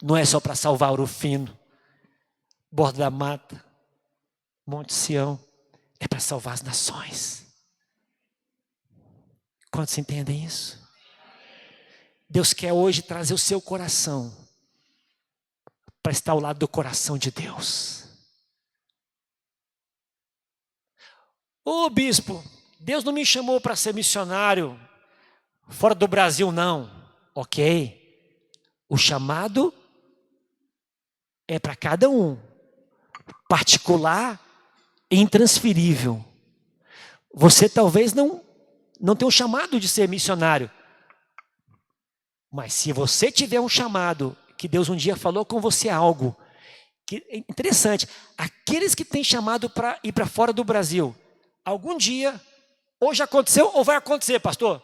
Não é só para salvar Ouro Fino, Borda da Mata, Monte Sião, é para salvar as nações. Quantos entendem isso? Deus quer hoje trazer o seu coração para estar ao lado do coração de Deus. Ô bispo, Deus não me chamou para ser missionário fora do Brasil, não. Ok. O chamado é para cada um, particular e intransferível. Você talvez não tenha um chamado de ser missionário, mas se você tiver um chamado, que Deus um dia falou com você algo, que é interessante, aqueles que têm chamado para ir para fora do Brasil, algum dia, ou já aconteceu ou vai acontecer, pastor,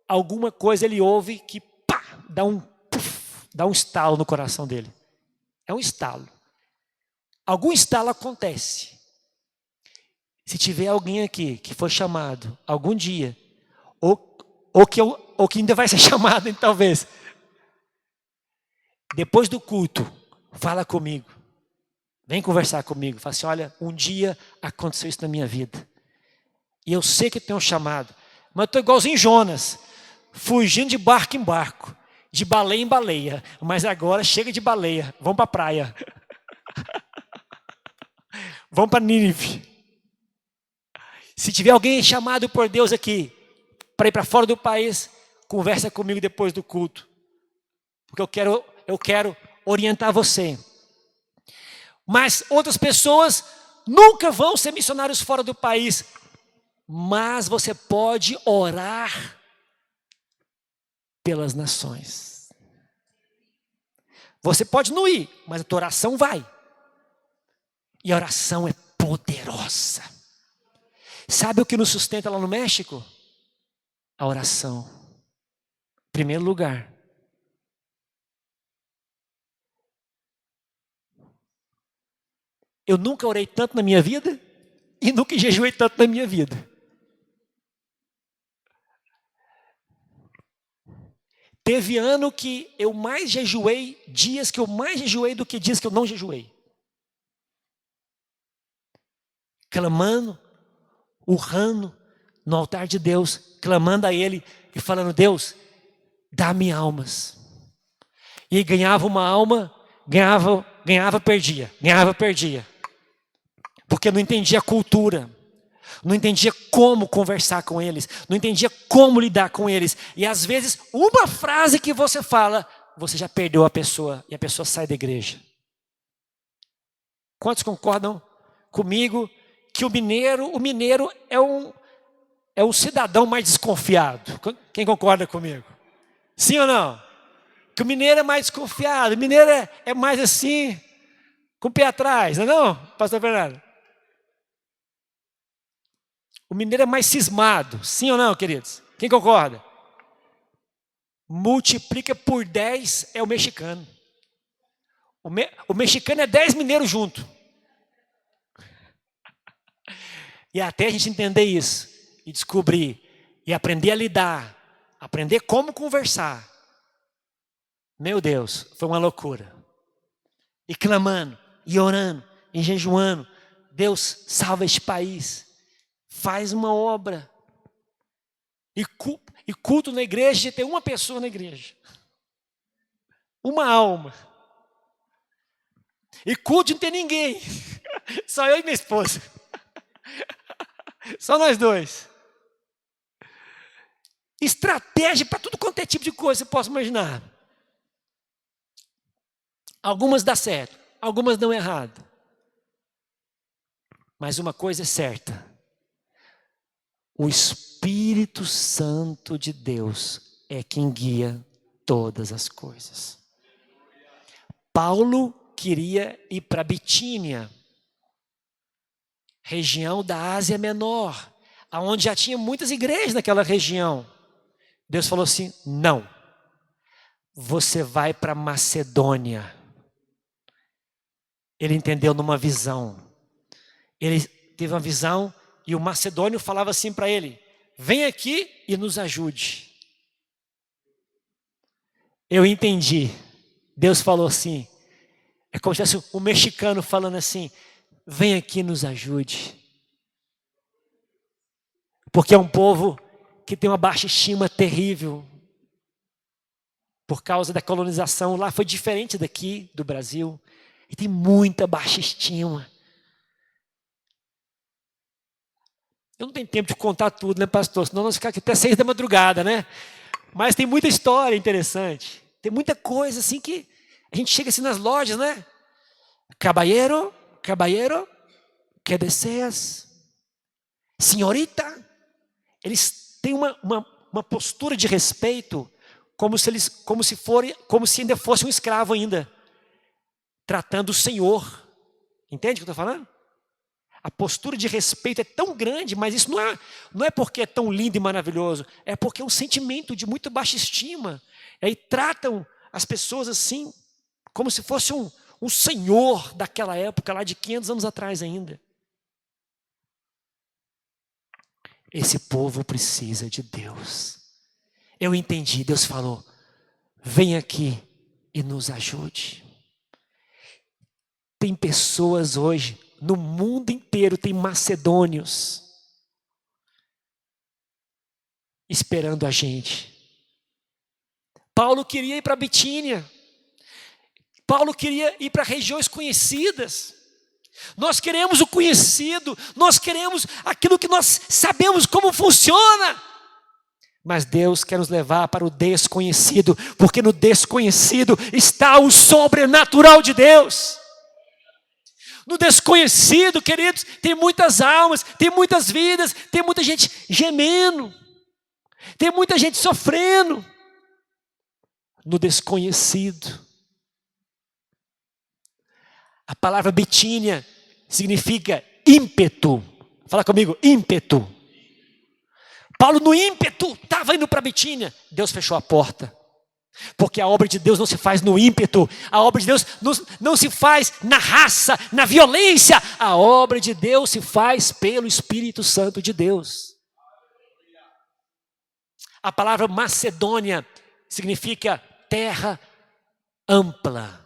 alguma coisa ele ouve que pá, dá um estalo no coração dele. É um estalo. Algum estalo acontece. Se tiver alguém aqui que foi chamado algum dia, ou que ainda vai ser chamado, talvez, depois do culto, fala comigo. Vem conversar comigo. Fala assim, olha, um dia aconteceu isso na minha vida. E eu sei que tem um chamado. Mas eu estou igualzinho Jonas, fugindo de barco em barco, de baleia em baleia. Mas agora chega de baleia, vamos para a praia. Vamos para Nínive. Se tiver alguém chamado por Deus aqui, para ir para fora do país, conversa comigo depois do culto. Porque eu quero orientar você. Mas outras pessoas nunca vão ser missionários fora do país. Mas você pode orar pelas nações. Você pode não ir, mas a tua oração vai. E a oração é poderosa. Sabe o que nos sustenta lá no México? A oração. Em primeiro lugar. Eu nunca orei tanto na minha vida e nunca jejuei tanto na minha vida. Teve ano que eu mais jejuei, dias que eu mais jejuei do que dias que eu não jejuei. Clamando, urrando no altar de Deus, clamando a Ele e falando, Deus, dá-me almas. E ganhava uma alma, ganhava, perdia. Porque não entendia a cultura, não entendia como conversar com eles, não entendia como lidar com eles. E às vezes, uma frase que você fala, você já perdeu a pessoa e a pessoa sai da igreja. Quantos concordam comigo que o mineiro é um cidadão mais desconfiado? Quem concorda comigo? Sim ou não? Que o mineiro é mais desconfiado, o mineiro é mais assim, com o pé atrás, não é não, pastor Fernando? O mineiro é mais cismado, sim ou não, queridos? Quem concorda? Multiplica por 10 é o mexicano. O mexicano é 10 mineiros junto. E até a gente entender isso, e descobrir, e aprender a lidar, aprender como conversar. Meu Deus, foi uma loucura. E clamando, e orando, e jejuando. Deus, salva este país. Faz uma obra. E culto na igreja de ter uma pessoa na igreja. Uma alma. E culto de não ter ninguém. Só eu e minha esposa. Só nós dois. Estratégia para tudo quanto é tipo de coisa você possa imaginar. Algumas dão certo, algumas dão errado. Mas uma coisa é certa. O Espírito Santo de Deus é quem guia todas as coisas. Paulo queria ir para Bitínia, região da Ásia Menor, onde já tinha muitas igrejas naquela região. Deus falou assim: não, você vai para Macedônia. Ele entendeu numa visão. Ele teve uma visão e o macedônio falava assim para ele: vem aqui e nos ajude. Eu entendi. Deus falou assim, é como se fosse um mexicano falando assim: vem aqui e nos ajude. Porque é um povo que tem uma baixa estima terrível. Por causa da colonização, lá foi diferente daqui do Brasil. E tem muita baixa estima. Eu não tenho tempo de contar tudo, né, pastor? Senão nós ficamos aqui até 6 da madrugada, né? Mas tem muita história interessante. Tem muita coisa assim que a gente chega assim nas lojas, né? Caballero, ¿qué deseas? Senhorita. Eles têm uma postura de respeito, como se ainda fosse um escravo ainda, tratando o senhor. Entende o que eu estou falando? A postura de respeito é tão grande, mas isso não é porque é tão lindo e maravilhoso, é porque é um sentimento de muito baixa estima. E aí tratam as pessoas assim, como se fosse um senhor daquela época, lá de 500 anos atrás ainda. Esse povo precisa de Deus. Eu entendi, Deus falou: vem aqui e nos ajude. Tem pessoas hoje, no mundo inteiro, tem macedônios esperando a gente. Paulo queria ir para Bitínia. Paulo queria ir para regiões conhecidas. Nós queremos o conhecido, nós queremos aquilo que nós sabemos como funciona. Mas Deus quer nos levar para o desconhecido, porque no desconhecido está o sobrenatural de Deus. No desconhecido, queridos, tem muitas almas, tem muitas vidas, tem muita gente gemendo, tem muita gente sofrendo. No desconhecido. A palavra Bitínia significa ímpeto. Fala comigo, ímpeto. Paulo, no ímpeto, estava indo para Bitínia. Deus fechou a porta. Porque a obra de Deus não se faz no ímpeto. A obra de Deus não se faz na raça, na violência. A obra de Deus se faz pelo Espírito Santo de Deus. A palavra Macedônia significa terra ampla.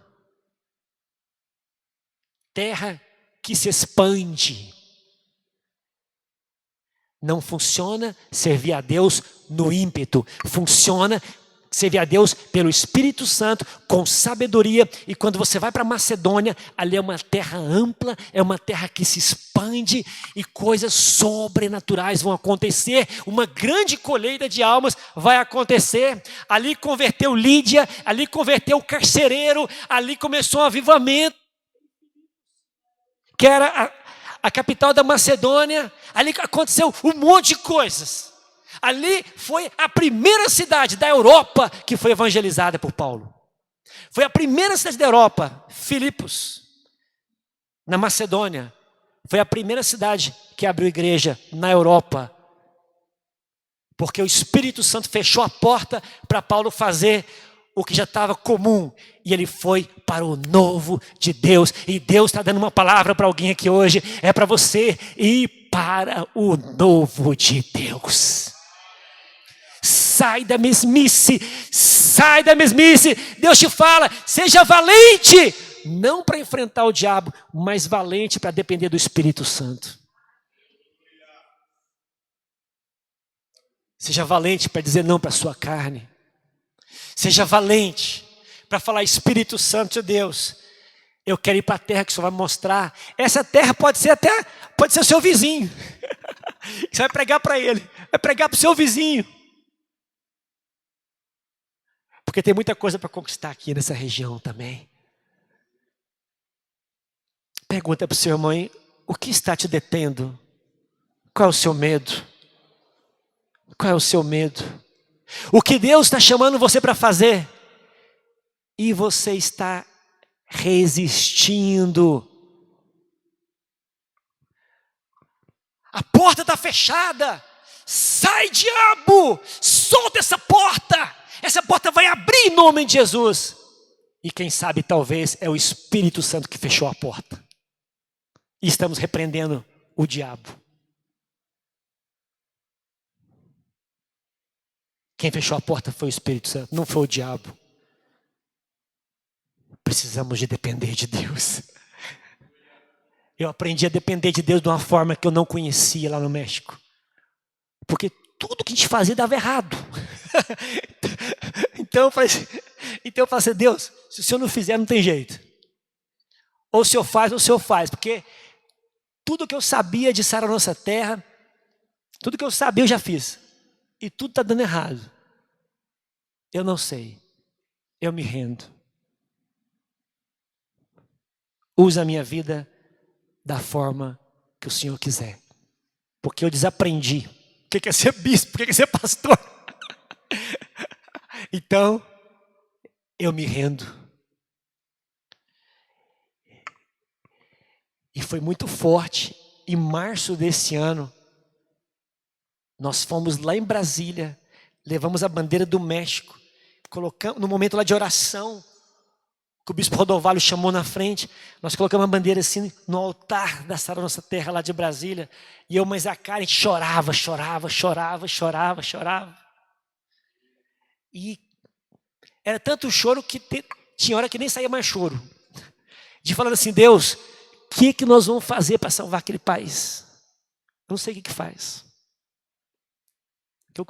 Terra que se expande. Não funciona servir a Deus no ímpeto. Funciona servir a Deus pelo Espírito Santo, com sabedoria. E quando você vai para Macedônia, ali é uma terra ampla, é uma terra que se expande e coisas sobrenaturais vão acontecer. Uma grande colheita de almas vai acontecer. Ali converteu Lídia, ali converteu o carcereiro, ali começou um avivamento, que era a capital da Macedônia. Ali aconteceu um monte de coisas. Ali foi a primeira cidade da Europa que foi evangelizada por Paulo. Foi a primeira cidade da Europa, Filipos, na Macedônia. Foi a primeira cidade que abriu igreja na Europa. Porque o Espírito Santo fechou a porta para Paulo fazer o que já estava comum. E ele foi para o novo de Deus. E Deus está dando uma palavra para alguém aqui hoje. É para você ir para o novo de Deus. Sai da mesmice. Sai da mesmice. Deus te fala, seja valente. Não para enfrentar o diabo, mas valente para depender do Espírito Santo. Seja valente para dizer não para a sua carne. Seja valente para falar: Espírito Santo de Deus, eu quero ir para a terra que o Senhor vai mostrar. Essa terra pode ser o seu vizinho. Você vai pregar para ele, vai pregar para o seu vizinho. Porque tem muita coisa para conquistar aqui nessa região também. Pergunta para o seu irmão: o que está te detendo? Qual é o seu medo? Qual é o seu medo? O que Deus está chamando você para fazer e você está resistindo. porta está fechada. Sai, diabo, solta essa porta. Essa porta vai abrir em nome de Jesus. E quem sabe talvez é o Espírito Santo que fechou a porta. E estamos repreendendo o diabo. Quem fechou a porta foi o Espírito Santo, não foi o diabo. Precisamos de depender de Deus. Eu aprendi a depender de Deus de uma forma que eu não conhecia lá no México. Porque tudo que a gente fazia dava errado. Então eu falei assim, Deus, se o Senhor não fizer, não tem jeito. Ou o Senhor faz, ou o Senhor faz. Porque tudo que eu sabia de sarar a nossa terra, tudo que eu sabia eu já fiz. E tudo está dando errado. Eu não sei. Eu me rendo. Usa a minha vida da forma que o Senhor quiser. Porque eu desaprendi. O que é ser bispo? O que é ser pastor? Então, eu me rendo. E foi muito forte. Em março desse ano, nós fomos lá em Brasília, levamos a bandeira do México, colocamos no momento lá de oração, que o bispo Rodovalho chamou na frente, nós colocamos a bandeira assim no altar da Sara Nossa Terra lá de Brasília, e eu mais a cara, a gente chorava. E era tanto choro que tinha hora que nem saía mais choro. De falando assim, Deus, o que nós vamos fazer para salvar aquele país? Eu não sei o que faz.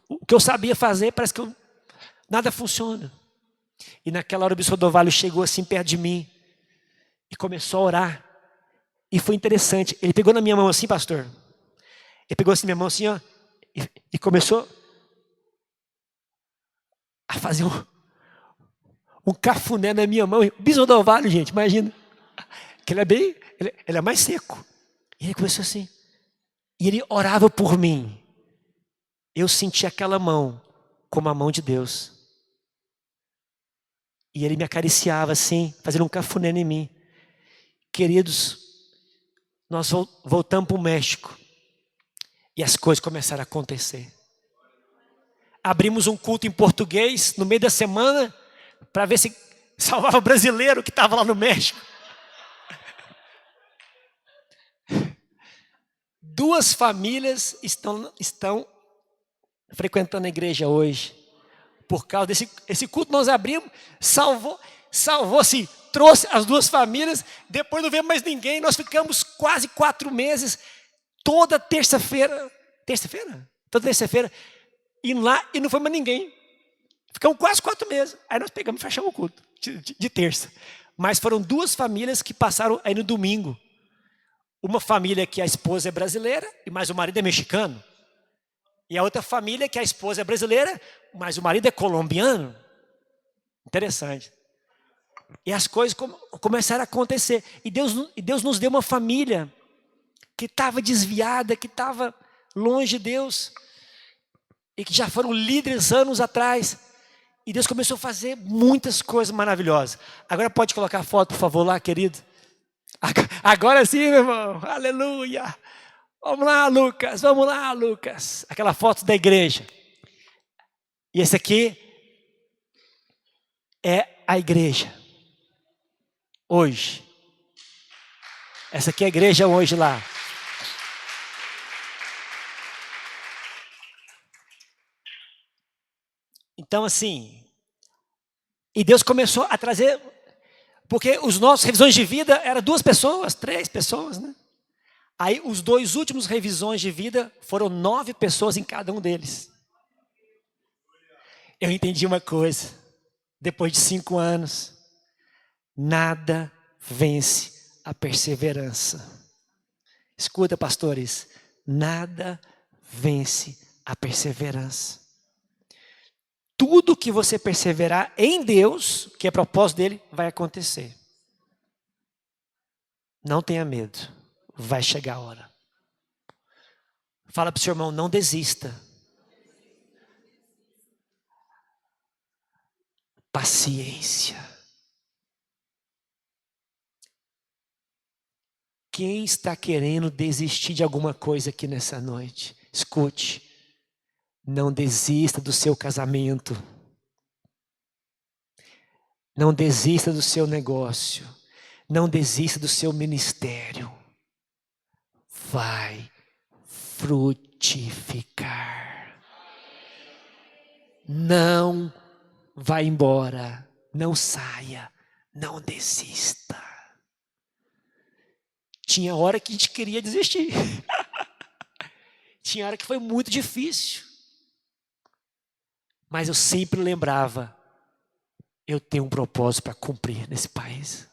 O que eu sabia fazer, parece que nada funciona. E naquela hora o bispo Rodovalho chegou assim perto de mim e começou a orar. E foi interessante. Ele pegou na minha mão assim, pastor. Ele pegou assim minha mão assim, ó, e começou a fazer um cafuné na minha mão. O bispo Rodovalho, gente, imagina. Que ele é mais seco. E ele começou assim. E ele orava por mim. Eu senti aquela mão como a mão de Deus. E ele me acariciava assim, fazendo um cafuné em mim. Queridos, nós voltamos para o México. E as coisas começaram a acontecer. Abrimos um culto em português no meio da semana, para ver se salvava o brasileiro que estava lá no México. 2 famílias estão frequentando a igreja hoje. Por causa desse culto nós abrimos, salvou-se, trouxe as 2 famílias, depois não veio mais ninguém, nós ficamos quase 4 meses, toda terça-feira, indo lá e não foi mais ninguém. Ficamos quase 4 meses, aí nós pegamos e fechamos o culto, de terça. Mas foram 2 famílias que passaram aí no domingo. Uma família que a esposa é brasileira, mas o marido é mexicano. E a outra família que a esposa é brasileira, mas o marido é colombiano. Interessante. E as coisas começaram a acontecer. E Deus nos deu uma família que estava desviada, que estava longe de Deus. E que já foram líderes anos atrás. E Deus começou a fazer muitas coisas maravilhosas. Agora pode colocar a foto, por favor, lá, querido. Agora sim, meu irmão. Aleluia. Vamos lá, Lucas. Aquela foto da igreja. E esse aqui é a igreja. Hoje. Essa aqui é a igreja hoje lá. Então assim, e Deus começou a trazer, porque os nossos revisões de vida eram 2 pessoas, 3 pessoas, né? Aí os 2 últimos revisões de vida foram 9 pessoas em cada um deles. Eu entendi uma coisa, depois de 5 anos, nada vence a perseverança. Escuta, pastores, nada vence a perseverança. Tudo que você perseverar em Deus, que é propósito dele, vai acontecer. Não tenha medo, vai chegar a hora. Fala para o seu irmão, não desista. Paciência. Quem está querendo desistir de alguma coisa aqui nessa noite? Escute, não desista do seu casamento. Não desista do seu negócio. Não desista do seu ministério. Vai frutificar. Não vá embora. Não saia. Não desista. Tinha hora que a gente queria desistir. Tinha hora que foi muito difícil. Mas eu sempre lembrava, eu tenho um propósito para cumprir nesse país.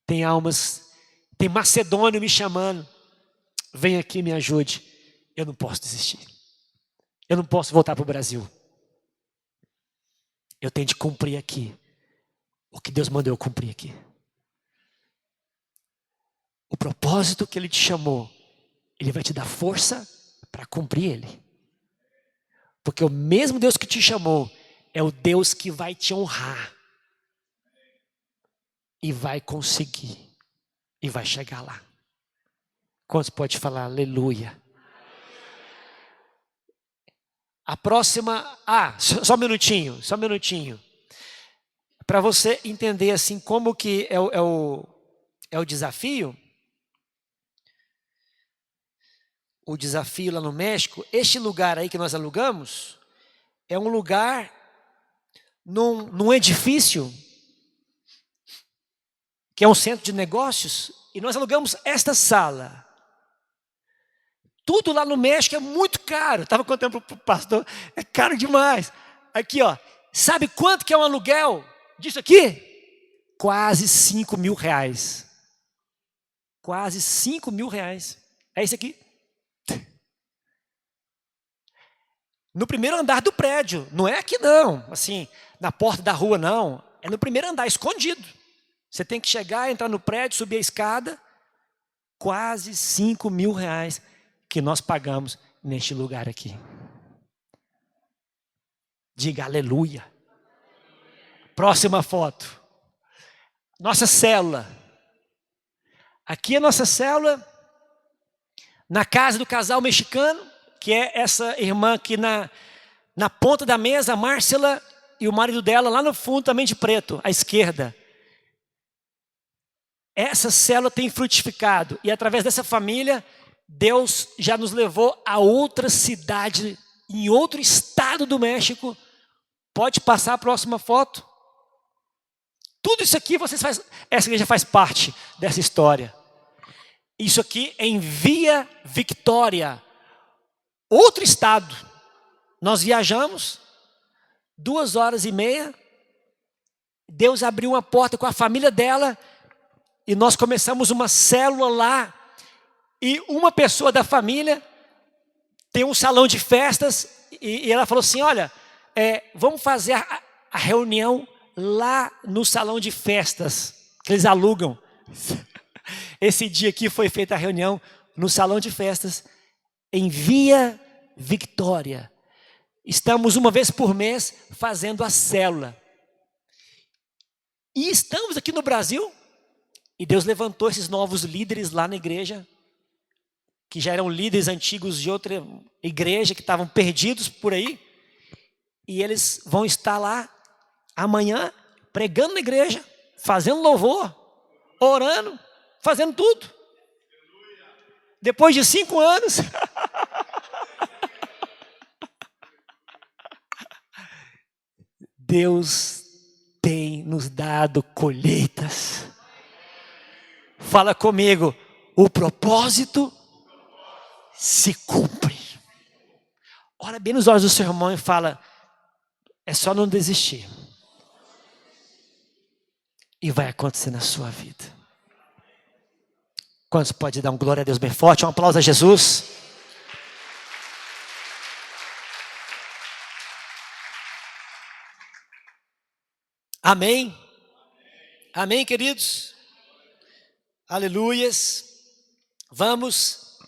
Tem almas, tem macedônio me chamando. Vem aqui, me ajude. Eu não posso desistir. Eu não posso voltar para o Brasil. Eu tenho de cumprir aqui o que Deus mandou eu cumprir aqui. O propósito que Ele te chamou, Ele vai te dar força para cumprir ele. Porque o mesmo Deus que te chamou é o Deus que vai te honrar. E vai conseguir. E vai chegar lá. Quantos pode falar aleluia? A próxima... só um minutinho. Para você entender assim como que é o desafio. O desafio lá no México, este lugar aí que nós alugamos, é um lugar num edifício, que é um centro de negócios, e nós alugamos esta sala. Tudo lá no México é muito caro. Estava contando para o pastor, é caro demais. Aqui, ó, sabe quanto que é um aluguel disso aqui? Quase 5 mil reais. Quase 5 mil reais. É isso aqui. No primeiro andar do prédio, não é aqui não, assim, na porta da rua não, é no primeiro andar, escondido. Você tem que chegar, entrar no prédio, subir a escada, quase 5 mil reais que nós pagamos neste lugar aqui. Diga aleluia. Próxima foto. Nossa célula. Aqui é a nossa célula, na casa do casal mexicano, que é essa irmã aqui na ponta da mesa, a Márcela e o marido dela, lá no fundo também de preto, à esquerda. Essa célula tem frutificado, e através dessa família, Deus já nos levou a outra cidade, em outro estado do México. Pode passar a próxima foto. Tudo isso aqui, essa igreja faz parte dessa história. Isso aqui é em Via Victoria. Outro estado, nós viajamos 2h30, Deus abriu uma porta com a família dela e nós começamos uma célula lá. E uma pessoa da família tem um salão de festas e ela falou assim, olha, vamos fazer a reunião lá no salão de festas que eles alugam. Esse dia aqui foi feita a reunião no salão de festas em Via Victoria. Estamos uma vez por mês fazendo a célula. E estamos aqui no Brasil. E Deus levantou esses novos líderes lá na igreja, que já eram líderes antigos de outra igreja, que estavam perdidos por aí. E eles vão estar lá amanhã, pregando na igreja, fazendo louvor, orando, fazendo tudo. Depois de 5 anos... Deus tem nos dado colheitas. Fala comigo, o propósito se cumpre. Olha bem nos olhos do seu irmão e fala, é só não desistir. E vai acontecer na sua vida. Quantos pode dar um glória a Deus bem forte? Um aplauso a Jesus. Amém? Amém, queridos? Aleluias. Vamos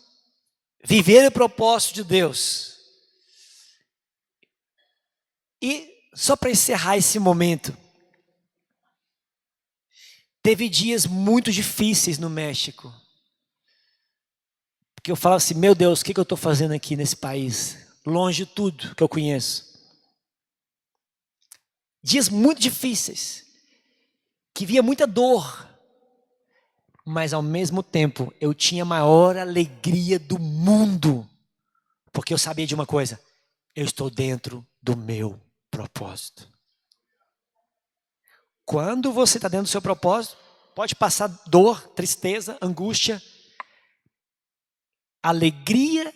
viver o propósito de Deus. E só para encerrar esse momento, Teve dias muito difíceis no México. Porque eu falava assim, meu Deus, o que eu estou fazendo aqui nesse país? Longe de tudo que eu conheço. Dias muito difíceis. Que via muita dor. Mas ao mesmo tempo, eu tinha a maior alegria do mundo. Porque eu sabia de uma coisa. Eu estou dentro do meu propósito. Quando você está dentro do seu propósito, pode passar dor, tristeza, angústia. A alegria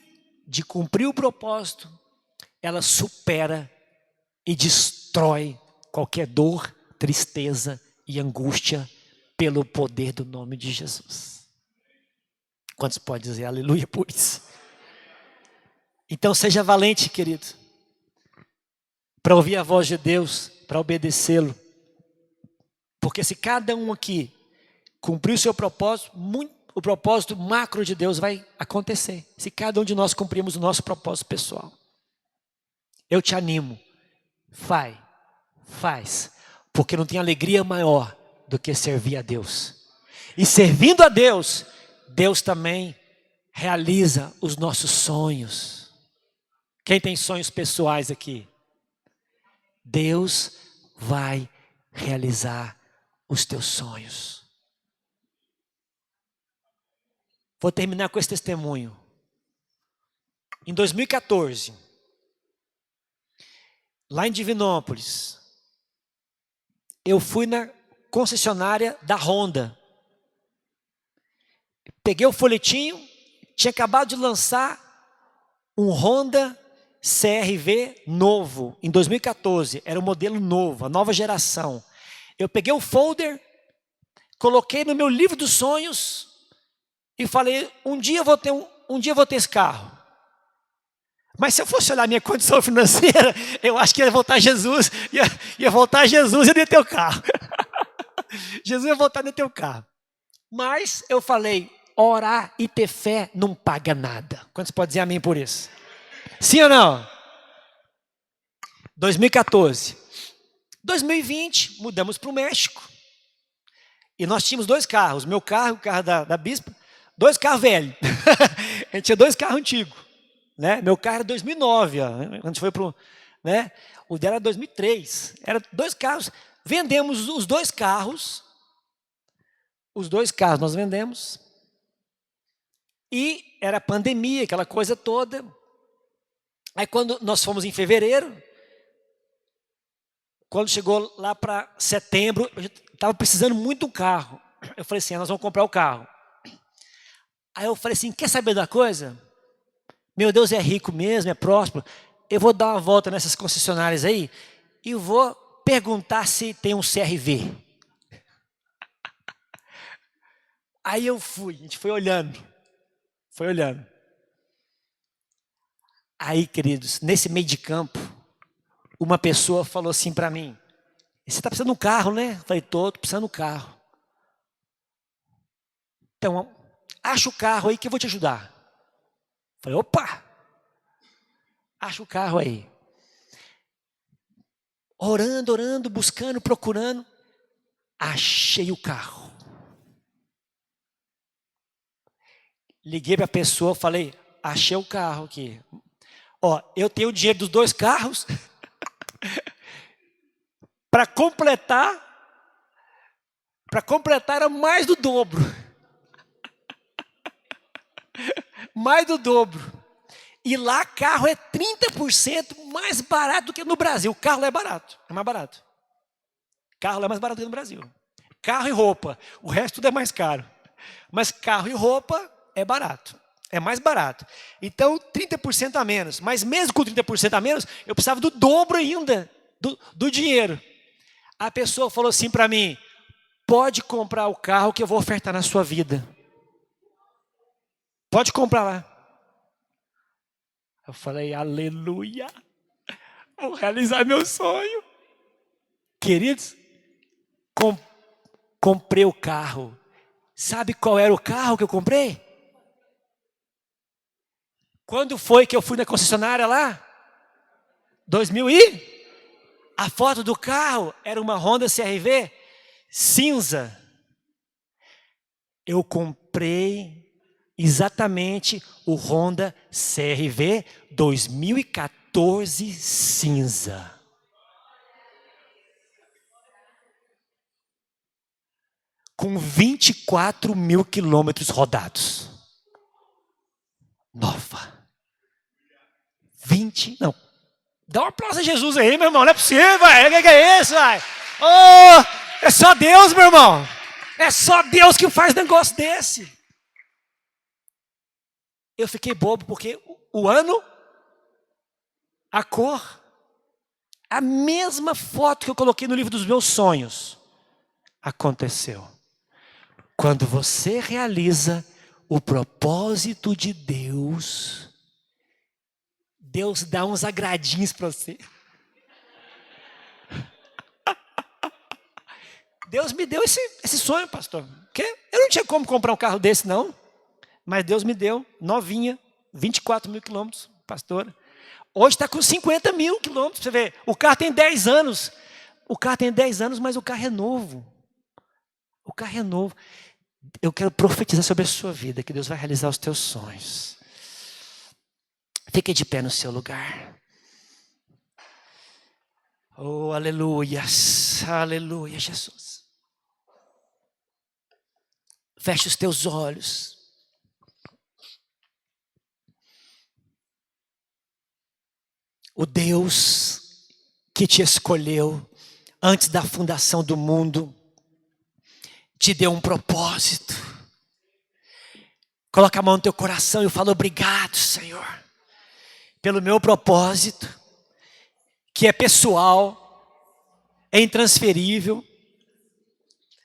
de cumprir o propósito, ela supera e destrói qualquer dor, tristeza e angústia pelo poder do nome de Jesus. Quantos podem dizer aleluia por isso? Então seja valente, querido, para ouvir a voz de Deus, para obedecê-lo. Porque se cada um aqui cumprir o seu propósito, o propósito macro de Deus vai acontecer. Se cada um de nós cumprirmos o nosso propósito pessoal. Eu te animo. Faz. Porque não tem alegria maior do que servir a Deus. E servindo a Deus, Deus também realiza os nossos sonhos. Quem tem sonhos pessoais aqui? Deus vai realizar os teus sonhos. Vou terminar com esse testemunho. Em 2014, lá em Divinópolis, eu fui na concessionária da Honda. Peguei o folhetinho, tinha acabado de lançar um Honda CR-V novo, em 2014. Era o modelo novo, a nova geração. Eu peguei o folder, coloquei no meu livro dos sonhos e falei, um dia eu vou ter esse carro. Mas se eu fosse olhar a minha condição financeira, eu acho que ia voltar Jesus, ia voltar Jesus e ia ter o carro. Jesus ia voltar e ia ter o carro. Mas eu falei, orar e ter fé não paga nada. Quantos podem dizer amém por isso? Sim ou não? 2014. 2020, mudamos para o México. E nós tínhamos 2 carros. Meu carro, o carro da bispa. 2 carros velhos. A gente tinha 2 carros antigos. Né? Meu carro era 2009. Ó, a gente foi para o... Né? O dela era 2003. Era 2 carros. Vendemos os 2 carros. Os 2 carros nós vendemos. E era pandemia, aquela coisa toda. Aí quando nós fomos em fevereiro, quando chegou lá para setembro, eu estava precisando muito de um carro. Eu falei assim, nós vamos comprar o carro. Aí eu falei assim, quer saber da coisa? Meu Deus é rico mesmo, é próspero. Eu vou dar uma volta nessas concessionárias aí e vou perguntar se tem um CR-V. Aí eu fui, a gente foi olhando. Aí, queridos, nesse meio de campo, uma pessoa falou assim para mim, você está precisando de um carro, né? Eu falei, estou precisando de um carro. Então, acha o carro aí que eu vou te ajudar. Eu falei, opa! Acha o carro aí. Orando, buscando, procurando. Achei o carro. Liguei para a pessoa, falei, achei o carro aqui. Ó, eu tenho o dinheiro dos 2 carros. Para completar era mais do dobro. Mais do dobro. E lá carro é 30% mais barato do que no Brasil. O carro lá é barato, é mais barato. Carro lá é mais barato do que no Brasil. Carro e roupa, o resto tudo é mais caro. Mas carro e roupa é barato, é mais barato. Então 30% a menos. Mas mesmo com 30% a menos, eu precisava do dobro ainda do dinheiro. A pessoa falou assim para mim, pode comprar o carro que eu vou ofertar na sua vida. Pode comprar lá. Eu falei, aleluia, vou realizar meu sonho. Queridos, comprei o carro. Sabe qual era o carro que eu comprei? Quando foi que eu fui na concessionária lá? 2000 e... A foto do carro era uma Honda CR-V cinza. eu comprei exatamente o Honda CR-V 2014 cinza. Com 24 mil quilômetros rodados. Nova. Não. Dá um aplauso a Jesus aí, meu irmão. Não é possível, velho. O que é isso, velho? Oh, é só Deus, meu irmão. É só Deus que faz negócio desse. Eu fiquei bobo porque o ano, a cor, a mesma foto que eu coloquei no livro dos meus sonhos aconteceu. Quando você realiza o propósito de Deus, Deus dá uns agradinhos para você. Deus me deu esse sonho, pastor. Porque eu não tinha como comprar um carro desse, não. Mas Deus me deu, novinha, 24 mil quilômetros, pastora. Hoje está com 50 mil quilômetros, você vê. O carro tem 10 anos. O carro tem 10 anos, mas o carro é novo. O carro é novo. Eu quero profetizar sobre a sua vida, que Deus vai realizar os teus sonhos. Fique de pé no seu lugar. Oh, aleluia. Aleluia, Jesus. Feche os teus olhos. O Deus que te escolheu antes da fundação do mundo te deu um propósito. Coloca a mão no teu coração e fala: obrigado, Senhor, pelo meu propósito, que é pessoal, é intransferível,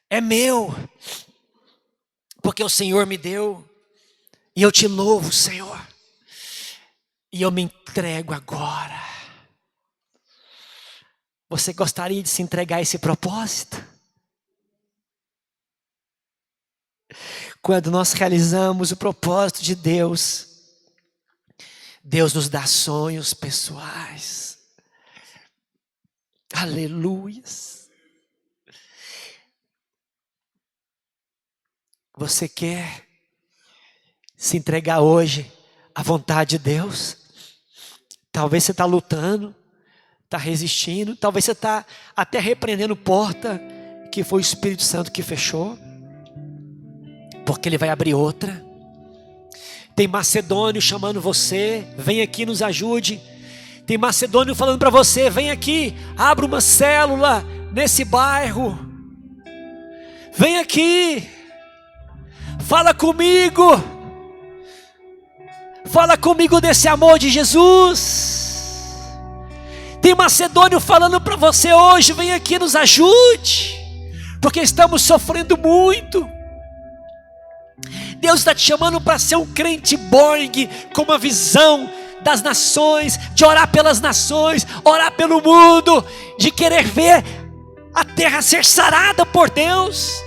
é meu, porque o Senhor me deu, e eu te louvo, Senhor, e eu me entrego agora. Você gostaria de se entregar a esse propósito? Quando nós realizamos o propósito de Deus, Deus nos dá sonhos pessoais. Aleluias. Você quer se entregar hoje à vontade de Deus? Talvez você está lutando, está resistindo, talvez você está até repreendendo porta que foi o Espírito Santo que fechou, porque Ele vai abrir outra. Tem macedônio chamando você, vem aqui, nos ajude. Tem macedônio falando para você, vem aqui, abra uma célula nesse bairro. Vem aqui, fala comigo desse amor de Jesus. Tem macedônio falando para você hoje, vem aqui, nos ajude, porque estamos sofrendo muito. Deus está te chamando para ser um crente born, com uma visão das nações, de orar pelas nações, orar pelo mundo, de querer ver a terra ser sarada por Deus.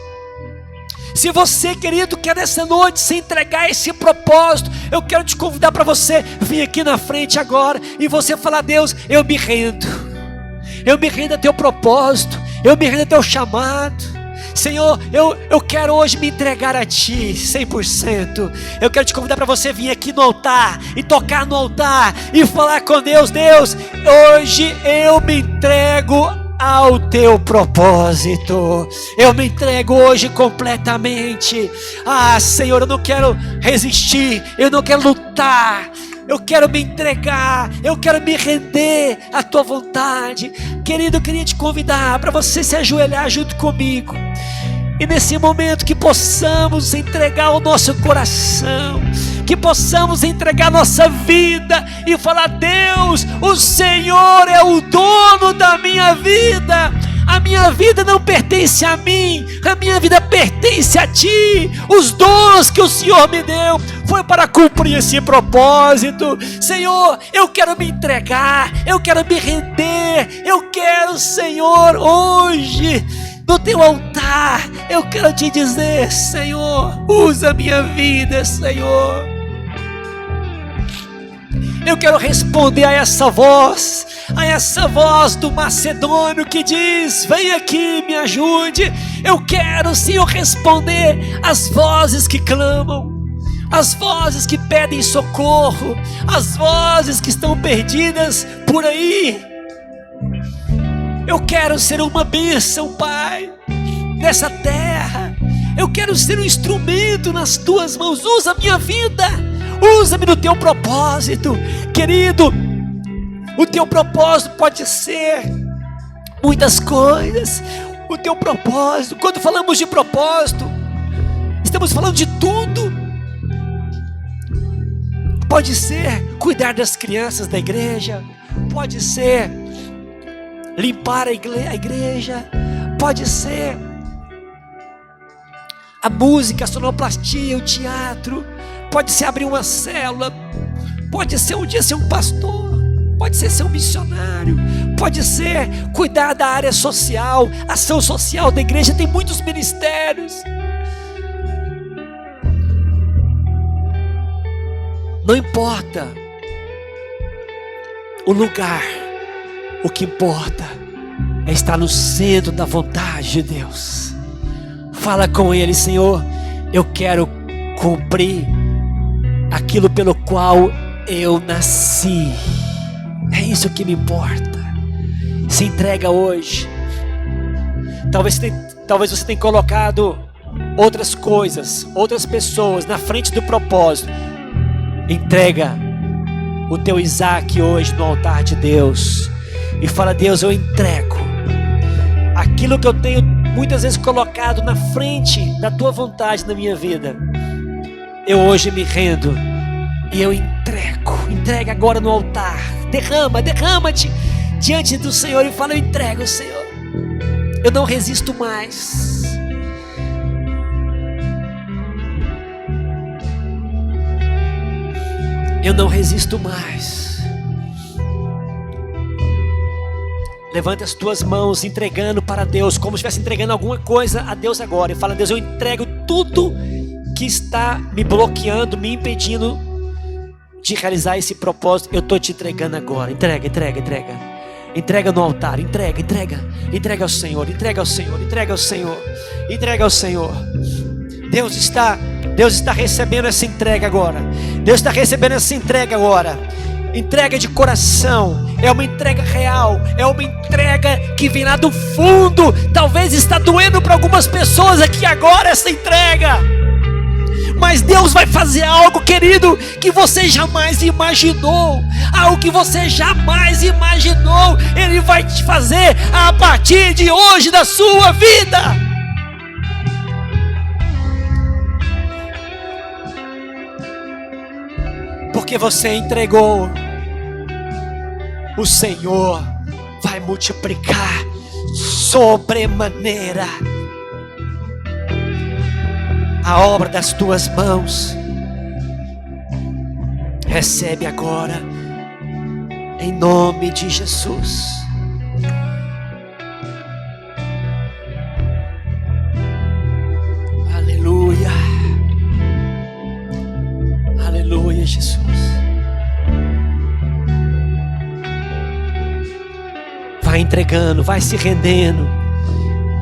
Se você, querido, quer nessa noite se entregar a esse propósito, eu quero te convidar para você vir aqui na frente agora e você falar: Deus, eu me rendo a teu propósito, eu me rendo a teu chamado. Senhor, eu quero hoje me entregar a Ti 100%. Eu quero te convidar para você vir aqui no altar e tocar no altar e falar com Deus: Deus, hoje eu me entrego ao Teu propósito. Eu me entrego hoje completamente. Ah, Senhor, eu não quero resistir, eu não quero lutar. Eu quero me entregar, eu quero me render à Tua vontade. Querido, eu queria te convidar para você se ajoelhar junto comigo. E nesse momento que possamos entregar o nosso coração, que possamos entregar nossa vida e falar: Deus, o Senhor é o dono da minha vida. A minha vida não pertence a mim, a minha vida pertence a Ti. Os dons que o Senhor me deu foi para cumprir esse propósito. Senhor, eu quero me entregar, eu quero me render, eu quero, Senhor, hoje no Teu altar, eu quero Te dizer: Senhor, usa a minha vida, Senhor. Eu quero responder a essa voz do macedônio que diz: vem aqui, me ajude. Eu quero, Senhor, responder às vozes que clamam, as vozes que pedem socorro, as vozes que estão perdidas por aí. Eu quero ser uma bênção, Pai, nessa terra. Eu quero ser um instrumento nas tuas mãos. Usa a minha vida, usa-me no teu propósito. Querido, o teu propósito pode ser muitas coisas. O teu propósito, quando falamos de propósito, estamos falando de tudo. Pode ser cuidar das crianças da igreja, pode ser limpar a igreja, pode ser a música, a sonoplastia, o teatro, pode ser abrir uma célula, pode ser um dia ser um pastor, pode ser um missionário, pode ser cuidar da área social, ação social da igreja. Tem muitos ministérios. Não importa o lugar, o que importa é estar no centro da vontade de Deus. Fala com Ele: Senhor, eu quero cumprir aquilo pelo qual eu nasci. É isso que me importa. Se entrega hoje. Talvez você tenha colocado outras coisas, outras pessoas na frente do propósito. Entrega o teu Isaac hoje no altar de Deus e fala: Deus, eu entrego aquilo que eu tenho muitas vezes colocado na frente da tua vontade na minha vida. Eu hoje me rendo e eu entrego. Entrega agora no altar. Derrama-te diante do Senhor e fala: eu entrego, Senhor. Eu não resisto mais. Eu não resisto mais. Levanta as tuas mãos entregando para Deus, como se estivesse entregando alguma coisa a Deus agora. E fala: Deus, eu entrego tudo que está me bloqueando, me impedindo de realizar esse propósito. Eu estou te entregando agora. Entrega. Entrega no altar, entrega ao Senhor, entrega ao Senhor. Deus está recebendo essa entrega agora. Entrega de coração. É uma entrega real. É uma entrega que vem lá do fundo. Talvez está doendo para algumas pessoas aqui agora essa entrega. Mas Deus vai fazer algo, querido, que você jamais imaginou. Algo que você jamais imaginou. Ele vai te fazer a partir de hoje da sua vida. Porque você entregou, o Senhor vai multiplicar sobremaneira a obra das tuas mãos. Recebe agora, em nome de Jesus. Aleluia. Aleluia, Jesus. Vai entregando, vai se rendendo.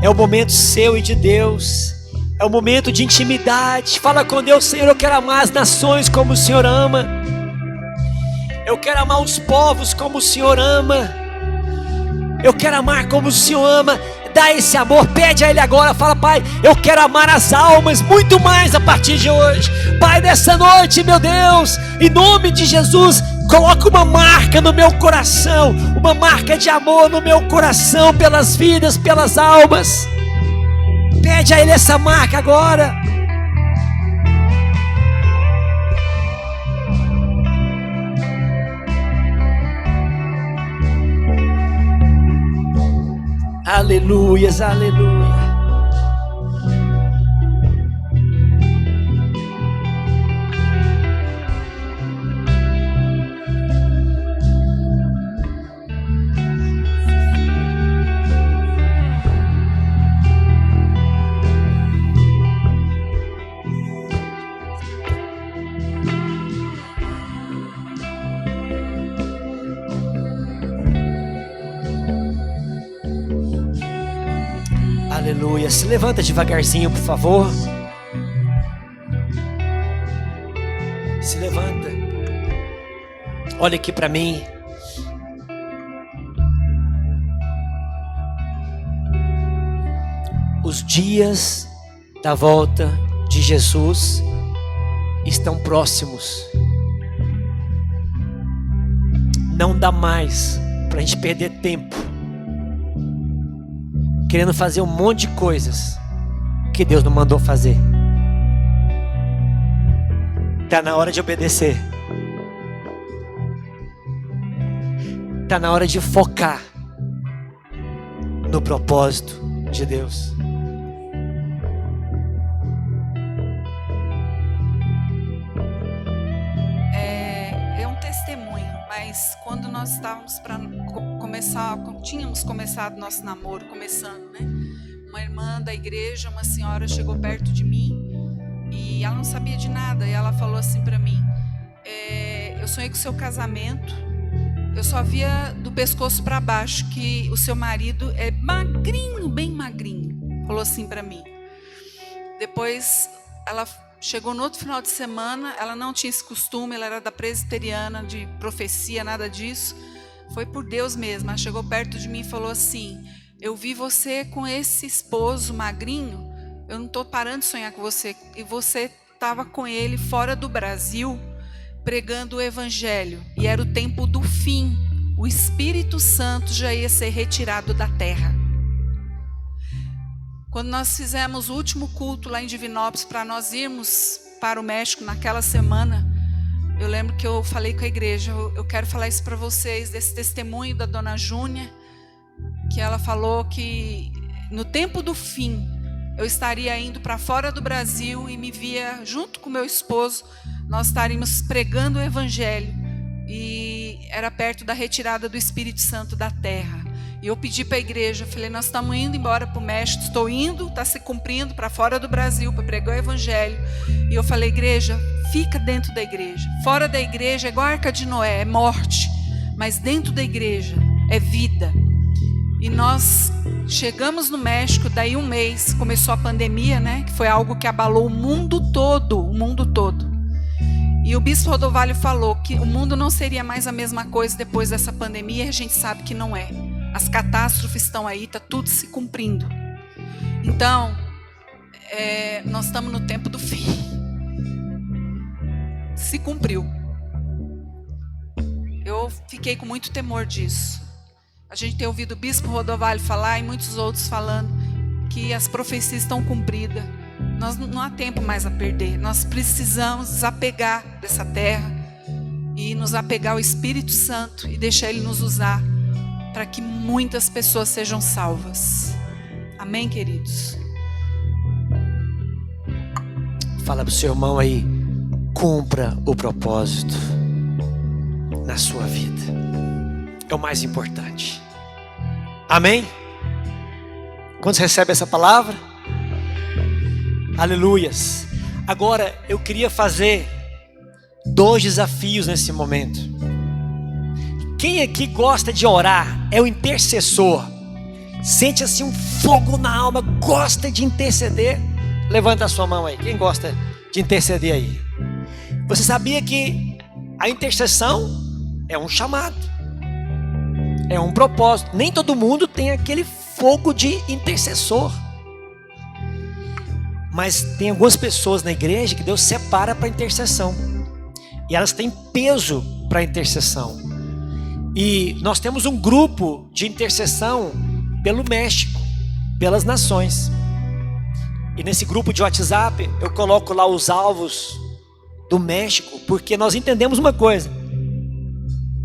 É o momento seu e de Deus. É um momento de intimidade. Fala com Deus: Senhor, eu quero amar as nações como o Senhor ama. Eu quero amar os povos como o Senhor ama. Eu quero amar como o Senhor ama. Dá esse amor, pede a Ele agora. Fala: Pai, eu quero amar as almas muito mais a partir de hoje. Pai, nessa noite, meu Deus, em nome de Jesus, coloca uma marca no meu coração. Uma marca de amor no meu coração pelas vidas, pelas almas. Pede a Ele essa marca agora. Aleluias, aleluia. Aleluia. Se levanta devagarzinho, por favor. Se levanta. Olha aqui para mim. Os dias da volta de Jesus estão próximos. Não dá mais para a gente perder tempo querendo fazer um monte de coisas que Deus não mandou fazer. Está na hora de obedecer. Está na hora de focar no propósito de Deus. É um testemunho, mas quando nós estávamos para começar, tínhamos começado nosso namoro, começando, né? Uma irmã da igreja, uma senhora chegou perto de mim e ela não sabia de nada, e ela falou assim para mim: eu sonhei com o seu casamento, eu só via do pescoço para baixo que o seu marido é magrinho, bem magrinho. Falou assim para mim. Depois ela chegou no outro final de semana, ela não tinha esse costume, ela era da presbiteriana, de profecia, nada disso. Foi por Deus mesmo. Ela chegou perto de mim e falou assim: eu vi você com esse esposo magrinho, eu não estou parando de sonhar com você. E você estava com ele fora do Brasil, pregando o evangelho. E era o tempo do fim. O Espírito Santo já ia ser retirado da terra. Quando nós fizemos o último culto lá em Divinópolis, para nós irmos para o México naquela semana, eu lembro que eu falei com a igreja: eu quero falar isso para vocês, desse testemunho da dona Júnia, que ela falou que no tempo do fim eu estaria indo para fora do Brasil e me via junto com meu esposo, nós estaríamos pregando o evangelho, e era perto da retirada do Espírito Santo da terra. E eu pedi para a igreja, falei: nós estamos indo embora para o México, estou indo, está se cumprindo para fora do Brasil para pregar o evangelho. E eu falei: igreja, fica dentro da igreja. Fora da igreja é igual a Arca de Noé, é morte, mas dentro da igreja é vida. E nós chegamos no México, daí um mês começou a pandemia, né? Que foi algo que abalou o mundo todo, o mundo todo. E o bispo Rodovalho falou que o mundo não seria mais a mesma coisa depois dessa pandemia, e a gente sabe que não é. As catástrofes estão aí, está tudo se cumprindo. Então, nós estamos no tempo do fim. Se cumpriu. Eu fiquei com muito temor disso. A gente tem ouvido o bispo Rodovalho falar e muitos outros falando que as profecias estão cumpridas. Nós não há tempo mais a perder. Nós precisamos desapegar dessa terra e nos apegar ao Espírito Santo e deixar Ele nos usar para que muitas pessoas sejam salvas. Amém, queridos? Fala para o seu irmão aí: cumpra o propósito na sua vida. É o mais importante. Amém? Quantos recebem essa palavra? Aleluias. Agora eu queria fazer 2 desafios nesse momento. Quem aqui gosta de orar, é o intercessor, sente assim um fogo na alma, gosta de interceder? Levanta a sua mão aí. Quem gosta de interceder aí? Você sabia que a intercessão é um chamado, é um propósito. Nem todo mundo tem aquele fogo de intercessor, mas tem algumas pessoas na igreja que Deus separa para intercessão, e elas têm peso para intercessão. E nós temos um grupo de intercessão pelo México, pelas nações. E nesse grupo de WhatsApp eu coloco lá os alvos do México, porque nós entendemos uma coisa: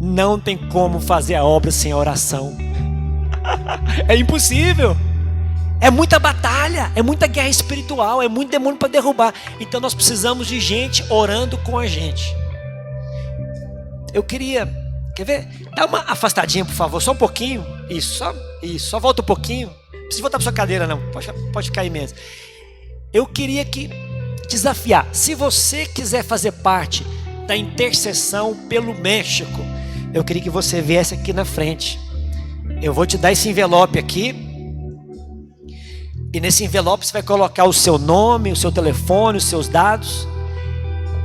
não tem como fazer a obra sem oração. É impossível. É muita batalha, é muita guerra espiritual, é muito demônio para derrubar. Então nós precisamos de gente orando com a gente. Eu queria, quer ver? Dá uma afastadinha, por favor, só um pouquinho. Isso, só volta um pouquinho. Não precisa voltar para sua cadeira não, pode ficar aí mesmo. Eu queria desafiar, se você quiser fazer parte da intercessão pelo México, eu queria que você viesse aqui na frente. Eu vou te dar esse envelope aqui, E nesse envelope você vai colocar o seu nome, o seu telefone, os seus dados.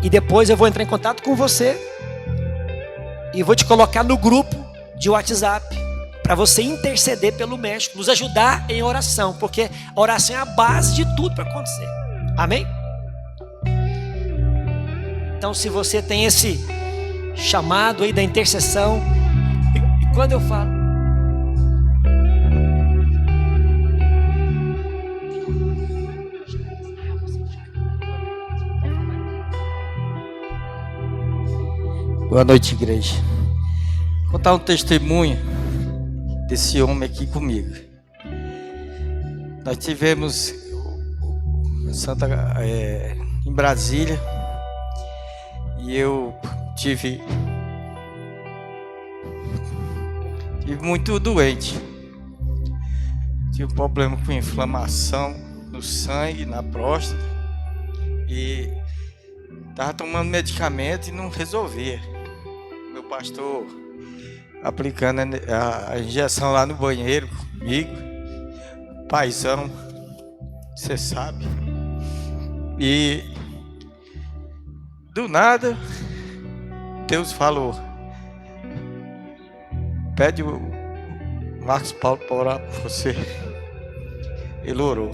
E depois eu vou entrar em contato com você e vou te colocar no grupo de WhatsApp para você interceder pelo México, nos ajudar em oração, porque a oração é a base de tudo para acontecer. Amém? Então, se você tem esse chamado aí da intercessão, e quando eu falo, boa noite, igreja. Vou contar um testemunho desse homem aqui comigo. Nós tivemos em Brasília e eu tive muito doente. Tive um problema com inflamação no sangue, na próstata, e estava tomando medicamento e não resolvia. Meu pastor aplicando a injeção lá no banheiro comigo, paizão, você sabe. E do nada Deus falou: pede o Marcos Paulo para orar por você. Ele orou.